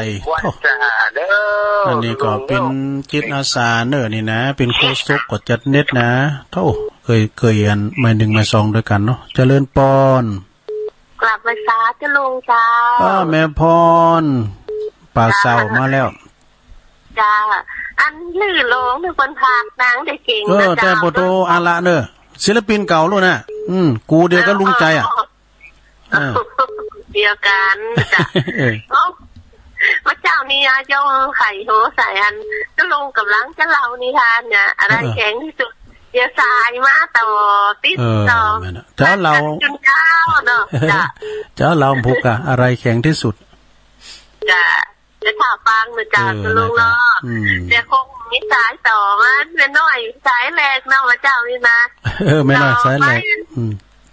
อันนี้ก็เป็นจิตอาสาเนอะนี่นะเป็นโฆษกกดจัดเน็ตนะเท่าเคยอันมา1มา2ด้วยกันเนาะเจริญปอนกลับมาซาจะลงจ้าแม่พรป่าเศร้ามาแล้วจ้าอันลื่นลงเป็นคนพากนางได้เก่งนะจ้าแต่โปโตอาละเนอะศิลปินเก่าลูกนะกูเดียวก็ลุงใจอ่ะเดียวกันจ้ะพระเจ้านี่ยเจ้าไข่โหใส่อันก็ลงกับล้างจะเล่านิทานเนี่ยอะไรแข็งที่สุดเดี๋ยวสายมาต่อติดต่อเจ้าเราจนเช้าเนาะจ้ะเจ้าเราพุกอะอะไรแข็งที่สุดจ้ะจะข่าวฟังนะจ้ะจะลงเนาะเดี๋ยวคงมีสายต่อมาเป็นน้อยสายแรกเนาะพระเจ้านี่นะไม่น้อยสายแรก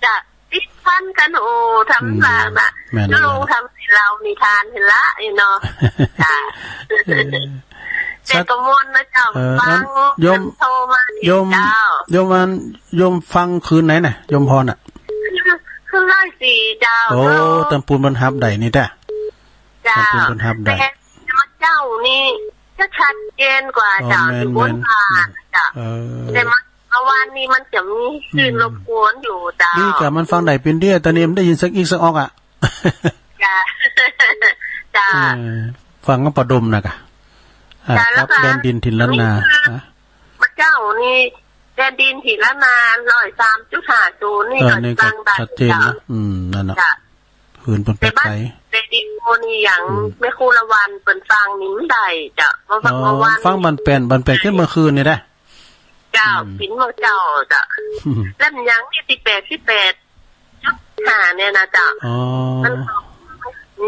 จ้ะติดพันกันโอ้ทำมาน่ะจะลงทำเรานิทานเห็นละเนาะจ้ะแต่กมลนะเจ้าฟังโทรมาโยมฟังคืนไหนน่ะโยมพรอ่ะคือ104เจ้าโอ้ตำปูนบรรทับใดนี่แต่เจ้าตำปูนบรรทับใดแต่มาเจ้านี่จะชัดเจนกว่าเจ้าอยู่บนผ่านจ้ะแต่มาวันนี้มันจะมีสื่อรบกวนอยู่เจ้านี่กับมันฟังใดเป็นเดียตอนนี้มันได้ยินสักอีกสักออกอ่ะจ้าฟังก็ประดมนะกะครับแดนดินถิ่นล้านนาพระเจ้านี่แดนดินถิ่นล้านนา103.50นี่ก็ฟังได้ชัดเจนนะนั่นน่ะคืนเป็นไปแดนดินโมนี่อย่างไม่คู่ละวันเป็นฟังนิ้มใดจ้ะฟังเมื่อวานฟังบันเป็นขึ้นเมื่อคืนนี่ได้เจ้าปิ่นเมื่อเจ้าจ้ะแล้วยังนี่18.5เนี่ยนะจ้ะ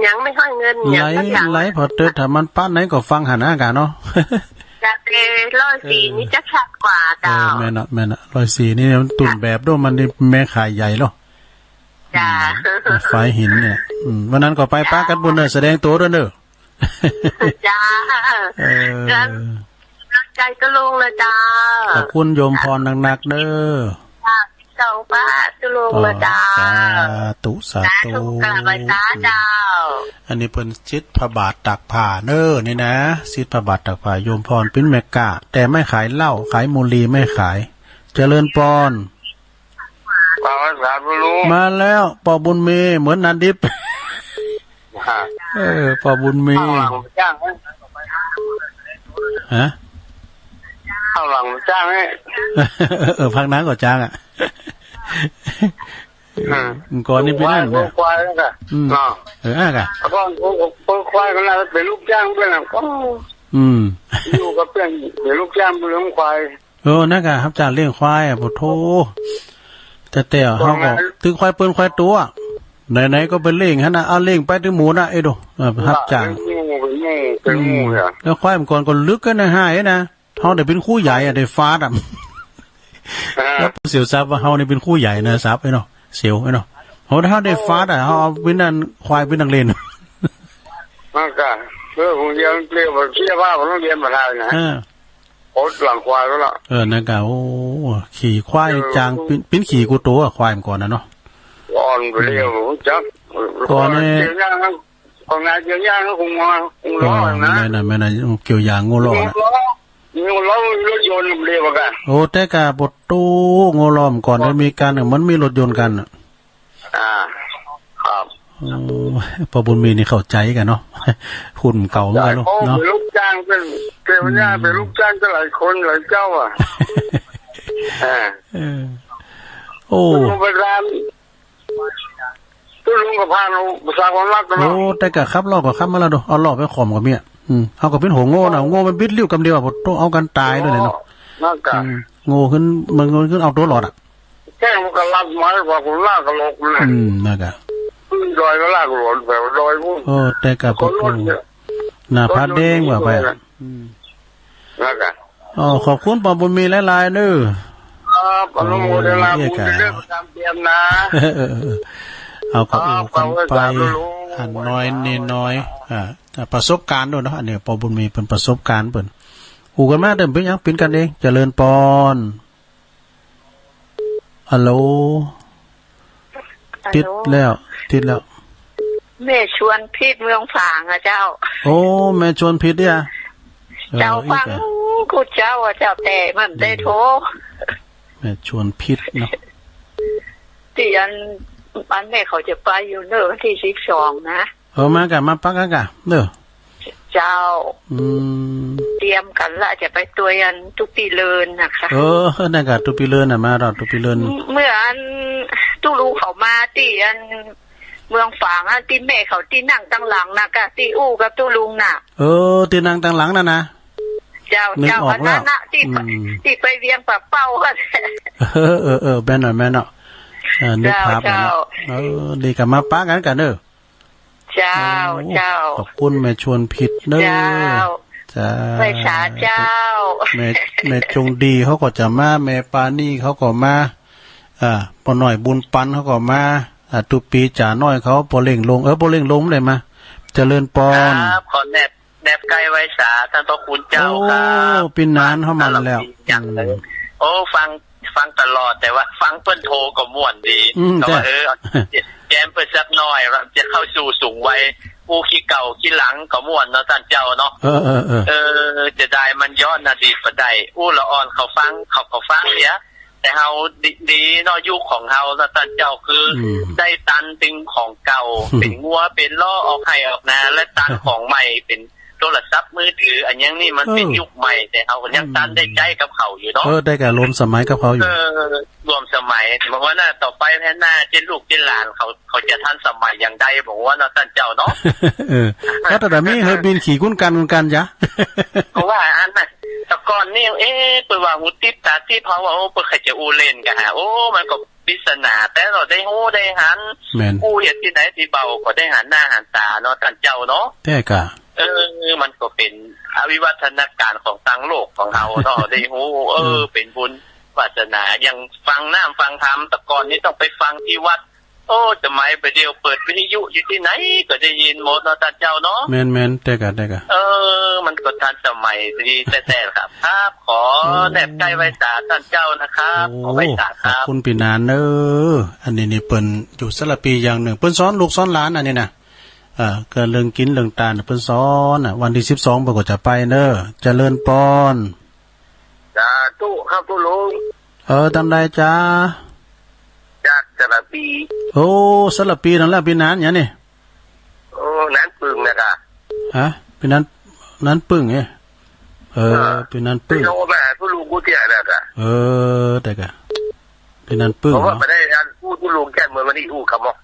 ยังไม่ค่อยเงินไหลพอเติร์ถ้ามันป้านไหนก็ฟังหันหน้ากันเนาะจะ104นี่จะชัดกว่าเจ้าแม่น่ะ104นี่มันตุ่นแบบด้วยมันแม่ขายใหญ่หรอจ้าไฟหินเนี่ยวันนั้นก็ไปป้ากันบุญเนอแสดงตัวด้วยเนอะจ้าใจก็ลงเลยจ้าขอบคุณโยมพรหนักๆเด้อเจ้าป้าจะลงเลยจ้าสาธุกราบไหว้เจ้าอันนี้เป็นชิดพระบาทตักผ้าเนอนี่นะชิดพระบาทตักผ้าโยมพรเป็นแม่กาแต่ไม่ขายเหล้าขายมูลีไม่ขายเจริญปอนมาแล้วปอบุญมีเหมือนนันดิบปอบุญมีฮะข้างหลังจ้างให้พักน้ำก็จ้างอ่ะก่อนนี่เป็นนั่นนะควายแล้วกันกะก็ควายกันแล้วเป็นลูกจ้างเพื่อนก็อยู่กับเพื่อนเป็นลูกจ้างเลี้ยงควายนั่นกะครับจ่าเลี้ยงควายอ่ะพุทโธแต่เขาก็ถึงควายเปิ้นควายตัวไหนๆก็เป็นเลี้ยงฮะนะเอาเลี้ยงไปถึงหมูนะไอ้ดูครับจ่าแล้วควายมันก่อนก็ลึกกันนะหายนะเขาได้เป็นคู่ใหญ่อะได้ฟาดอ่ะแล้วเสียวซับว่าเขาได้เป็นคู่ใหญ่นะซับไอ้เนาะเสียวไอ้เนาะเขาถ้าได้ฟาดอ่ะเขาเอาเป็นนั่นควายเป็นนักเรียนมากะผมเรียนเรียกว่าเชี่ยว่าผมต้องเรียนมาได้นะผ อดหลังควายแล้วล่ะนั่นก็โอ้ขี่ควายจางปิ้นขี่กูตัวควายมันก่อนนะเนาะก่อนไปเรียวจักก่อนนี่ก่อนงานเกี่ยวย่างก็คงร้อนนะแม่น่ะเกี่ยวยางงูล้อนะงูล้อรถยนต์เรียกว่ากันโอ้แต่กะบทตู้งูล้อมก่อนได้มีการมันมีรถยนต์กันครับพอบุญมีนี่เข้าใจกันเนาะหุ่นเก่าเหมือนกันเนาะเป็นลูกจ้างเป็นวันนี้เป็นลูกจ้างก็หลายคนหลายเจ้าโอ้ไปร้านลุงกับพาเราภาษาคนรักกันเนาะโอ้แต่กะครับล้อก็ครับมาแล้วดูเอาล้อไปข่มกับเมียเอากับเป็นหัวโง่น่ะโง่มันบิดลิ้วกำเดียวอ่ะต้องเอากันตายด้วยเลยเนาะโง่ขึ้นมันขึ้นเอาตัวหลอดอ่ะแค่มันก็รับไม้กว่าคนลากกระโหลกเลยนั่นกะดอยก็ลากหลอนแบบดอยพุ่งโอ้แต่กะพวกหน้าพัดแดงว่าไปนั่นกะขอบคุณปอบุญมีหลายๆเด้อครับอนุโมทนาบุญเรื่องประจำเดือนนะเอากับไปอันน้อยนี่น้อยประสบการณ์ด้วยเนาะอันนี้ปอบุญมีเป็นประสบการณ์เปิ่นอูกันมาเดิมเป็นยังเป็นกันเองเจริญปอนฮัลโหลติดแล้วแม่ชวนพิษเมืองฝางอ่ะเจ้าโอ้แม่ชวนพิษเนี่ยเจ้าฟังกูเจ้าอ่ะเจ้าแต่มันได้โทรแม่ชวนพิษเนาะที่อันแม่เขาจะไปอยู่เนอะวันที่12นะมากันมาปักกันเด้อเจ้าเตรียมกันละจะไปตัวยันตุปีเลินนะคะนั่นก็ตุปีเลินน่ะมาเราตุปีเลินเมื่ออันตุลูเขามาที่อันเมืองฝางอันที่แม่เขาที่นั่งตั้งหลังนะกะที่อู้กับตุลุงน่ะที่นั่งตั้งหลังน่ะนะเจ้าอันนั้นน่ะที่ไปเวียงปากเป้าค่ะแม่นน่ะแม่นเนาะนึกภาพแล้วดีกับมาปักกันเด้อเจ้าขอบคุณแม่ชวนผิดเด้อจ้าแม่ชาเจ้าแม่จงดีเขาก็จะมาแม่ปานี่เขาก็มาปอหน่อยบุญปันเขาก็มาตุปีจ่าน้อยเขาปอเล่งลงปอเล่งลงเลยมาเจริญปอนครับขอแนบไกลไว้สาท่านพระคุณเจ้าครับปีนานเข้ามาแล้วโอ้ฟังตลอดแต่ว่าฟังเปิ้นโทรก็ม่วนดีก็ว่าแจมเปิ้นสักหน่อยจะเข้าสู่สูงวัยผู้ขี้เก่าขี้หลังก็ม่วนเนาะท่านเจ้าเนาะจะได้มันย้อนอดีตบ่ได้ละอ่อนเขาฟังเนี่ยแต่เฮาดีเนาะยุคของเฮาแล้วท่านเจ้าคือได้ตันติงของเก่าเป็นงัวเป็นล้อออกให้ออกนาและตันของใหม่เป็นโทรศัพท์มือถืออันยังนี่มันเป็นยุคใหม่แต่เฮาก็ยังตันได้ใจกับเขาอยู่เนาะได้กับรวมสมัยกับเขาอยู่รวมสมัยบอกว่าน่าต่อไปแน่หน้าเจนลูกเจนหลานเขาจะทันสมัยอย่างใดบอกว่าท่านเจ้าเนาะแล้วแต่มีเฮบินขี่กุ้นกันจ้ะเพราะว่าอันน่ะแต่ก่อนนี่เปิดว่าหูติดตาที่เพราะว่าเปิดใครจะอูเล่นกันฮะมันก็ปริศนาแต่เราได้หูได้หันอูเห็นที่ไหนที่เบาก็ได้หันหน้าหันตาเนาะท่านเจ้าเนาะแต่กะมันก็เป็นอวิวัฒนาการของทั้งโลกของเราเนาะได้หูเป็นบุญวาสนายังฟังน้ำฟังธรรมแต่ก่อนนี้ต้องไปฟังที่วัดจะไม่ไปเดียวเปิดวิทยุอยู่ที่ไหนก็ได้ยินหมดเนาะท่านเจ้าเนาะแม่นแต่กะมันก็ทันสมัยดีแต่ครับครับขอแนบใกล้ไว้สาท่านเจ้านะครับขอไว้สาครับคุณปีนานอันนี้นี่เปิ้นอยู่สระปีอย่างหนึ่งเปิ้นสอนลูกสอนหลานอันนี้นะเกิดเรื่องกินเรื่องตาเพิ่นสอนวันที่12บ่ก็จะไปเด้อเจริญปอนจ้าตู้ครับตู้ลุงทำได้จ้าจากสระปีสระปีนั่นแหละปีนั้นหยังนี่นั้นปึ้งนะคะปีนั้นปึ้งปีนั้นปึ้งโยแม่ตู้ลุงกูเตี้ยนะคะแต่กะปีนั้นปึ้งเพราะว่าไม่ได้ตู้ลุงแก้เมื่อวันนี้อู้คำว่า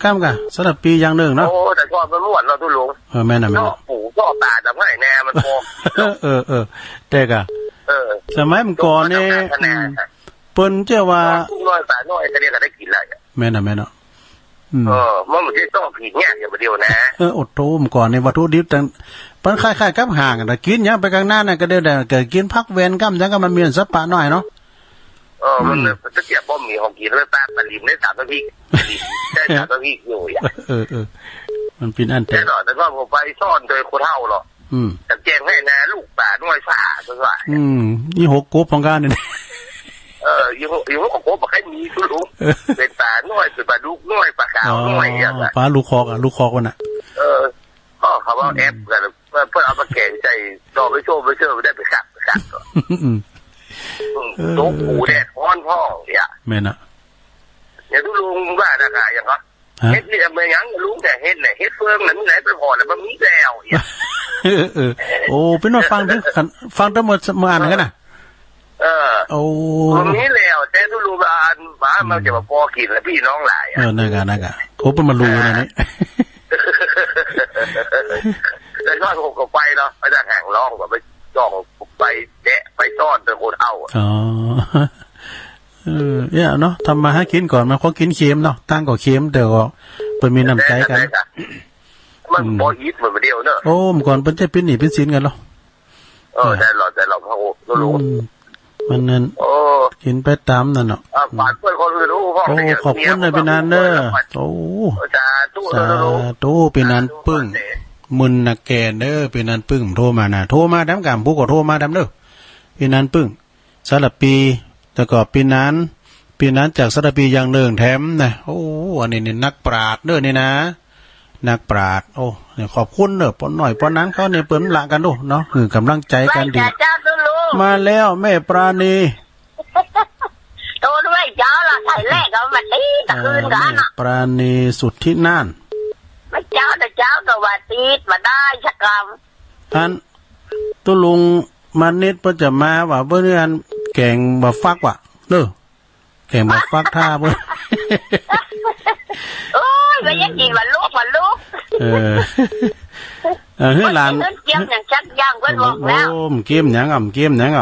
กำกะสลับปีอย่างหนึ่งเนาะแต่ก่อนมันม่วนเราตู้ลุงแม่น่ะปู่ก็ตาจำง่ายแน่มันพอแต่กะสมัยมันก่อนนี่เปิ้นเจ้าว่าน้อยตาน้อยก็เรียกก็ได้กินแล้วแม่น่ะมันไม่ใช่ต้องผิดเนี่ยอย่างเดียวนะอดโตมก่อนในวัตถุดิบแต่ปันคล้ายๆกับห่างแต่กินเนี่ยไปข้างหน้าน่ะก็ได้แต่เกิดกินพักเวรกัมจังก็มันมีสับปะหน่อยเนาะมันจะเกี่ยวป้อมมีของกินแล้วตาตะลิมได้3 นาทีได้3 นาทีอยู่อย่างมันเป็นอันแต่หน่อยแต่ก็ผมไปซ่อนโดยคนเท่าหรอ แต่แจ้งให้นะลูกป่าน้อยฝ่าก็ว่านี่6กบของการนี่อยู่ของผมบอกให้มีทุลุเป็นป่าน้อยเป็นป่าลูกน้อยป่าขาวน้อยอย่างเงี้ยป่าลูกคอกลูกคอกวันน่ะก็เขาว่าแอปกันเพื่อเอามาแข่งใจรอไปโชว์ไปเชื่อไปได้ไปขับก่อนตุ๊กหูแดดร้อนพ่อเนี่ยแม่น่ะอย่างทุลุงว่านะคะอย่างก็เฮ็ดนี่เมื่อยังลุงแต่เฮ็ดเนี่ยเฮ็ดเฟืองไหนไปพอแล้วมันมีแล้วเนี่ยโอ้เป็นว่าฟังทั้งหมดมาอ่านกันน่ะโอ้มันมีแล้วแต่ทุลุงบ้านมันจะมาพอกินแล้วพี่น้องหลายนั่นกะโอ้เป็นมารู้นะนี่แต่ก็ผมก็ไปเนาะไปจะแข่งร้องกับไปจ้องไปแกะไปต้อนแต่คนเอาเนี่ยเนาะทำมาให้กินก่อนมาเขากินเค็มเนาะตั้งก็เค็มแต่ก็เป็นมีน้ำใจกันมันบอยิดเหมือนเดียวเนอะโอ้มก่อนเป็นจะเป็นหนีเป็นสินกันหรอแต่เราพอรู้มันนั่นกินไปตามนั่นเนาะฝากเพื่อนคนรู้พ่อโอ้ขอบคุณเลยเป็นนานเนอะโอ้สาธุเป็นนานปึ้งมึนนักแก่เด้อเป็นนานปึ้งโทรมานะโทรมาดำกำผู้ก็โทรมาดำเด้อเป็นนานปึ้งสารปีแต่ก็ปีนั้นจากสารปีอย่างเนื่องแถมนะโอ้อันนี้นักปราชญ์เด้อนี่นะนักปราชญ์โอ้เนี่ยขอบคุณเด้อปนหน่อยปนนั้นเขาเนี่ยเปิ้นละกันดูเนาะคือกำลังใจกันดีมาแล้วแม่ปราณีโตด้วยเจ้าล่ะใส่แรกก็มาตีตะคืนกันน่ะปราณีสุดที่น่านไม่เจ้าแต่เจ้าก็ว่าตีมาได้ชักกรรมอันตุลุงมันนิดเพิ่นจะมาว่าเพิ่นอันแกงบ่ฟักว่ะเด้อแกงบ่ฟักท่าเพิ่นโอ้ยบ่ยังกินว่าลูกเฮือหลานเกี่ยมอย่างชักย่างเพิ่นบอกแล้วโอ้เกี่ยมหยังเกี่ยมหยัง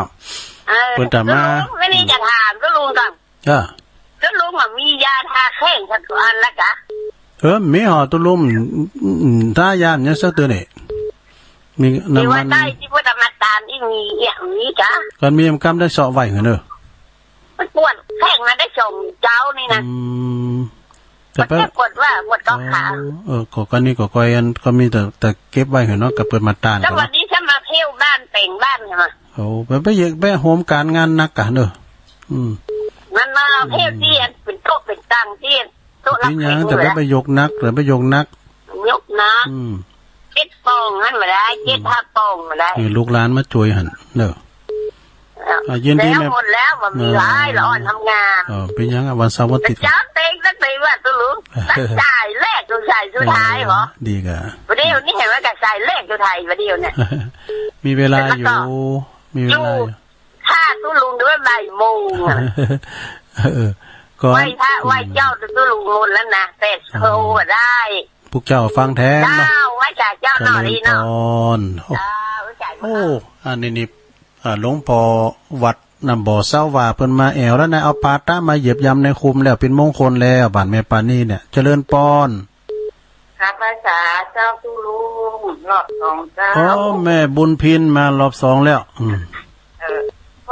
เพิ่นจะมาไม่นี่จะถามก็ลุงกันก็ลุงว่ามียาทาแข้งสักอันละกะมีห่อตุลุงถ้ายามเนี่ยสักตัวนี่มีน้ำมันได้ที่พุทธมาตามที่มีอย่างนี้จ้ะก่อนมีกำได้เสาะไว้เหรอเนอะมันปวดแข้งมาได้ส่งเจ้านี่นะแต่ปวดว่าปวดก้อขาก็นี่ก็คอยอันก็มีแต่เก็บไว้เหรอเนาะกับเปิดมาตานแล้ววันนี้ฉันมาเที่ยวบ้านแต่งบ้านใช่ไหมโอ้ไปโฮมการงานนักกันเนอะมันมาเที่ยวที่เป็นโต๊ะเป็นตังที่โต๊ะรับแขกแต่ไปยกนักหรือไปยกนักเจ็ดปองนั่นมาได้เจ็ดห้าปองมาได้ลูกหลานมาช่วยหันเนอะยินดีแม่หมดแล้วมันมีหลายร้อนทำงานเป็นยังวันเสาร์วันอาทิตย์จ้าเต็งสักทีว่าตัวลุงจ่ายแรกตัวจ่ายสุดท้ายเหรอดีกะวันเดียวนี่เห็นว่าจะจ่ายแรกตัวไทยวันเดียวเนี่ยมีเวลาอยู่มีเวลาถ้าตัวลุงด้วยบ่ายโมงก่อนไว้เจ้าตัวลุงหมดแล้วนะแต่โทรได้พวกเจ้าฟังแท้เนาะไว้จ่ายเจ้าหน่อยเนาะโอ้อันนี้หลวงพ่อวัดนำบ่อเศร้าว่าเพิ่นมาแอวแล้วนะเอาปาต้ามาเหยียบยำในคุมแล้วเป็นมงคลแล้วบ้านแม่ปานี่เนี่ยเจริญปอนข้าพเจ้าเจ้าตุลุงรอบ2เจ้าอ๋อแม่บุญพินมารอบ2แล้วค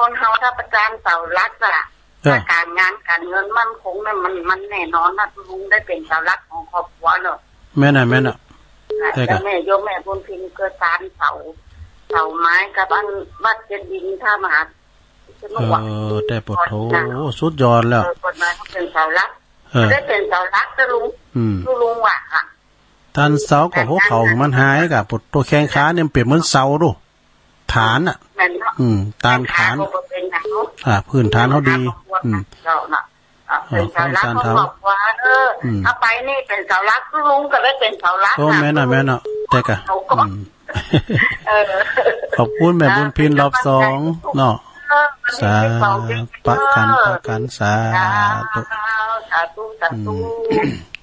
นเฮาถ้าประจำเสาหลักอะการงานการเงินมั่นคงเนี่ยมันแน่นอนนะลุงได้เป็นเสาหลักของครอบครัวเนาะแม่น่ะแต่แม่โยมแม่บุญพินเกิดตามเสาไม้กับบ้านวัดเจดีย์ท่ามหาแต่ปวดโถสุดยอดแล้วกฎหมายเขาเป็นเสาหลักได้เป็นเสาหลักจะลุงว่ะท่านเสากับหัวเข่ามันหายกับปวดตัวแข้งขาเนี่ยเปรียบเหมือนเสาดูฐานอ่ะตามฐานพื้นฐานเขาดีเป็นเสาหลักเขาบอกว่าถ้าไปนี่เป็นเสาหลักลุงก็ได้เป็นเสาหลักโอ้แม่น่ะแต่กะขอบคุณแม่บุญพินรอบ2เนาะสาปะกันสาธุ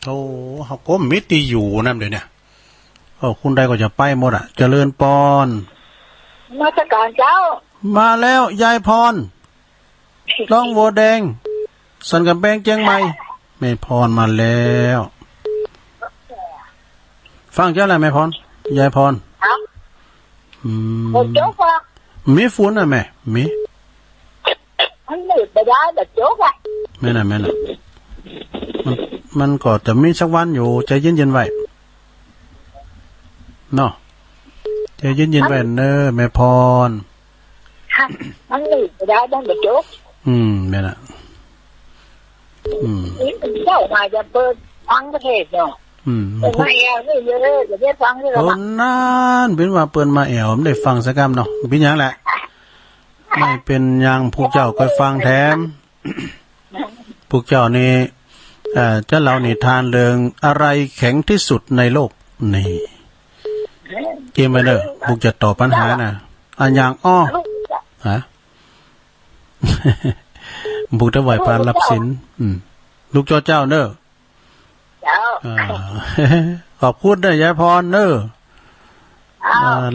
โธ่เขาก้มมิติอยู่นั่นเลยเนี่ยคุณใดก็จะไปหมดอ่ะเจริญปอนมาจากการเจ้ามาแล้วยายพรร้องโวแดงสันกับแบงเจียงใหม่แม่พรมาแล้วฟังเจ้าอะไรแม่พรยายพรมีฝุ่นอ่ะแม่มีมันหลุดไปได้แต่โจ๊กอ่ะแม่น่ะมันก็จะมีสักวันอยู่ใจเย็นๆไว้เนาะ ใจเย็นๆไว้เนอแม่พรค่ะมันหลีกได้บ้างเดี๋ยวจุ๊บแม่น่ะนี่มันเจ้ามาจะเปิดฟังประเทศเนาะไม่เอาไม่เยอะจะได้ฟังด้วยหรอนั่นเป็นว่าเปิ้นมาแอวไม่ได้ฟังสักคำเนาะเป็นหยังแหละไม่เป็นยังพวกเจ้าก็ฟังแถมพวกเจ้านี่จะเล่านิทานเรื่องอะไรแข็งที่สุดในโลกนี่เกมไปเด้อพวกจะตอบปัญหาน่ะอันอย่างอ้อฮะบุกจะไหวปานรับสินลูกเจ้าเด้อขอบคุณเด้อยายพรเด้อ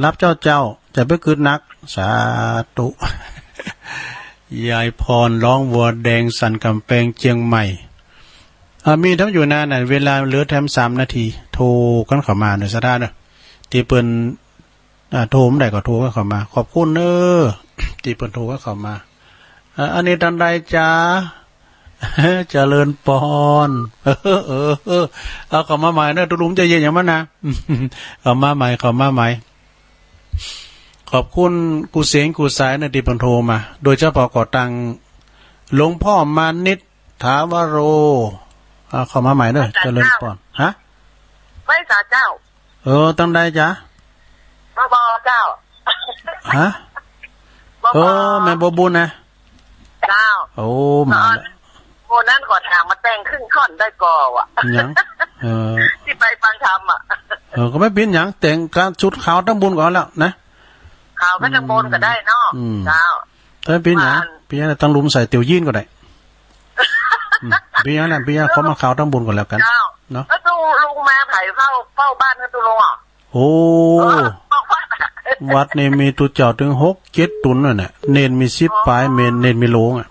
รับเจ้าจะไปกึดนักสาธุยายพรร้องวัวแดงสันกำแพงเชียงใหม่มีทั้งอยู่นานน่ะเวลาเหลือแถม3 นาทีโทรกันเข้ามาหน่อยซะท่าเด้อที่เปิ้นโทรไม่ได้ก็โทรกันเข้ามาขอบคุณเด้อที่เปิ้นโทรกันเข้ามาอันนี้ทันใดจ้าเจริญปอนเอาเข้ามาใหม่เด้อตุลุงใจเย็นอย่างมันนะเข้ามาใหม่ขอบคุณกูเสียงกูสายนะที่เปิ้นโทรมาโดยเฉพาะก่อตังหลวงพ่อมานิตถาวโรเข้ามาใหม่เด้อเจริญปอนฮะไม่สาเจ้าตั้งใดจ้าบเจ้าฮะแม่บ่บุญนะเจ้ามาโอ้นั่นก็ถามมาแต่งครึ่งท่อนได้ก่อว่ะยังที่ไปฟังธรรมอ่ะก็ไม่เป็นหยังแต่งการชุดขาวทั้งบุญก่อนแล้วนะขาวก็ทั้งบนก็ได้เนาะเจ้าถ้าเป็นหยังตั้งลุมใส่เตียวยีนก็ได้เป็นหยังนั่นเป็นหยังเขามาขาวทั้งบุญก่อนแล้วกันเนาะแล้วตู้ลุงมาไผ่เฝ้าบ้านกันตู้ลุงอ่ะโอ้วัดนี่มีตุเจ้าถึง6-7 ตุนน่ะเนี่ยเนนมี10 ปลายเนนมีโลงอ่ะ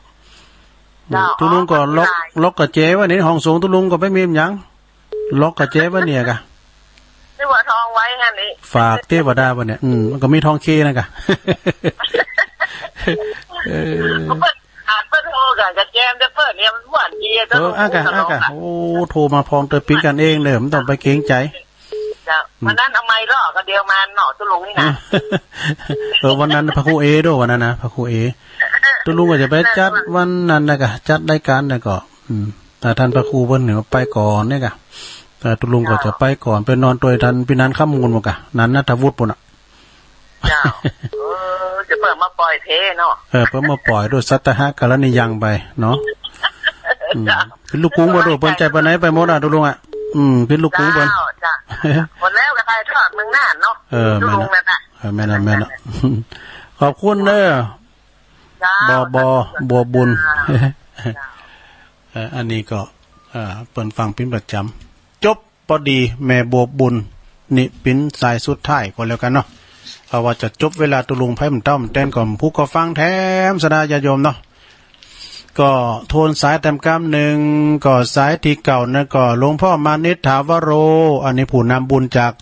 ตุลุงก็ล็อกกระเจไว้ในห้องสูงตุลุงก็ไม่มีหยังล็อกกระเจไว้เนี่ยกะนี่ว่าทองไว้งั้นนี่ฝากเทวดาบ่เนี่ยมันก็มีทองเคนะกะเปิดโทรกันกระแจมจะเปิดเนี่ยมันหวานดีอากะโอ้โทรมาพองเตยปิ้งกันเองเลยมันต้องไปเกรงใจวันนั้นเอาไม้ล่อก็เดียวมาหน่อตุลุงนี่นะวันนั้นพระครูเอด้วยวันนั้นนะพระครูเอตุลุงก็จะไปจัดวันนั้นนะกะจัดรายการนะก็แต่ท่านพระครูเพิ่นเนี่ยไปก่อนเนี่ยกะแต่ตุลุงก็จะไปก่อนไปนอนตัวท่านพี่นันข้ามมูลหมดกะนั้นนัทวุฒิปุ่นอ่ะจะเปิดมาปล่อยเทเนาะเปิดมาปล่อยด้วยสัตหะกรณียังไปเนาะคือลูกกุ้งบ่ดูเปิ้นใจไปไหนไปหมดอ่ะตุลุงอ่ะเป็นลูกกุ้งเปิ้นหมดแล้วก็ไปทอดเมืองน่านเนาะตุลุงนั่นน่ะแม่น่ะขอบคุณเด้อบัวบุญอันนี้ก็เปิดฟังปิ้นประจำจบพอดีแม่บัวบุญนี่ปิ้นสายสุดท้ายก็แล้วกันเนาะเพราะว่าจะจบเวลาตุลุงไพ่มันต้อมแต้นก่อนผู้ก็ฟังแถมสดาญาโยมเนาะก็โทนสายแต้มกำ1ก็สายที่เก่านะก็หลวงพ่อมานิตถาวโรอันนี้ผู้นำบุญจาก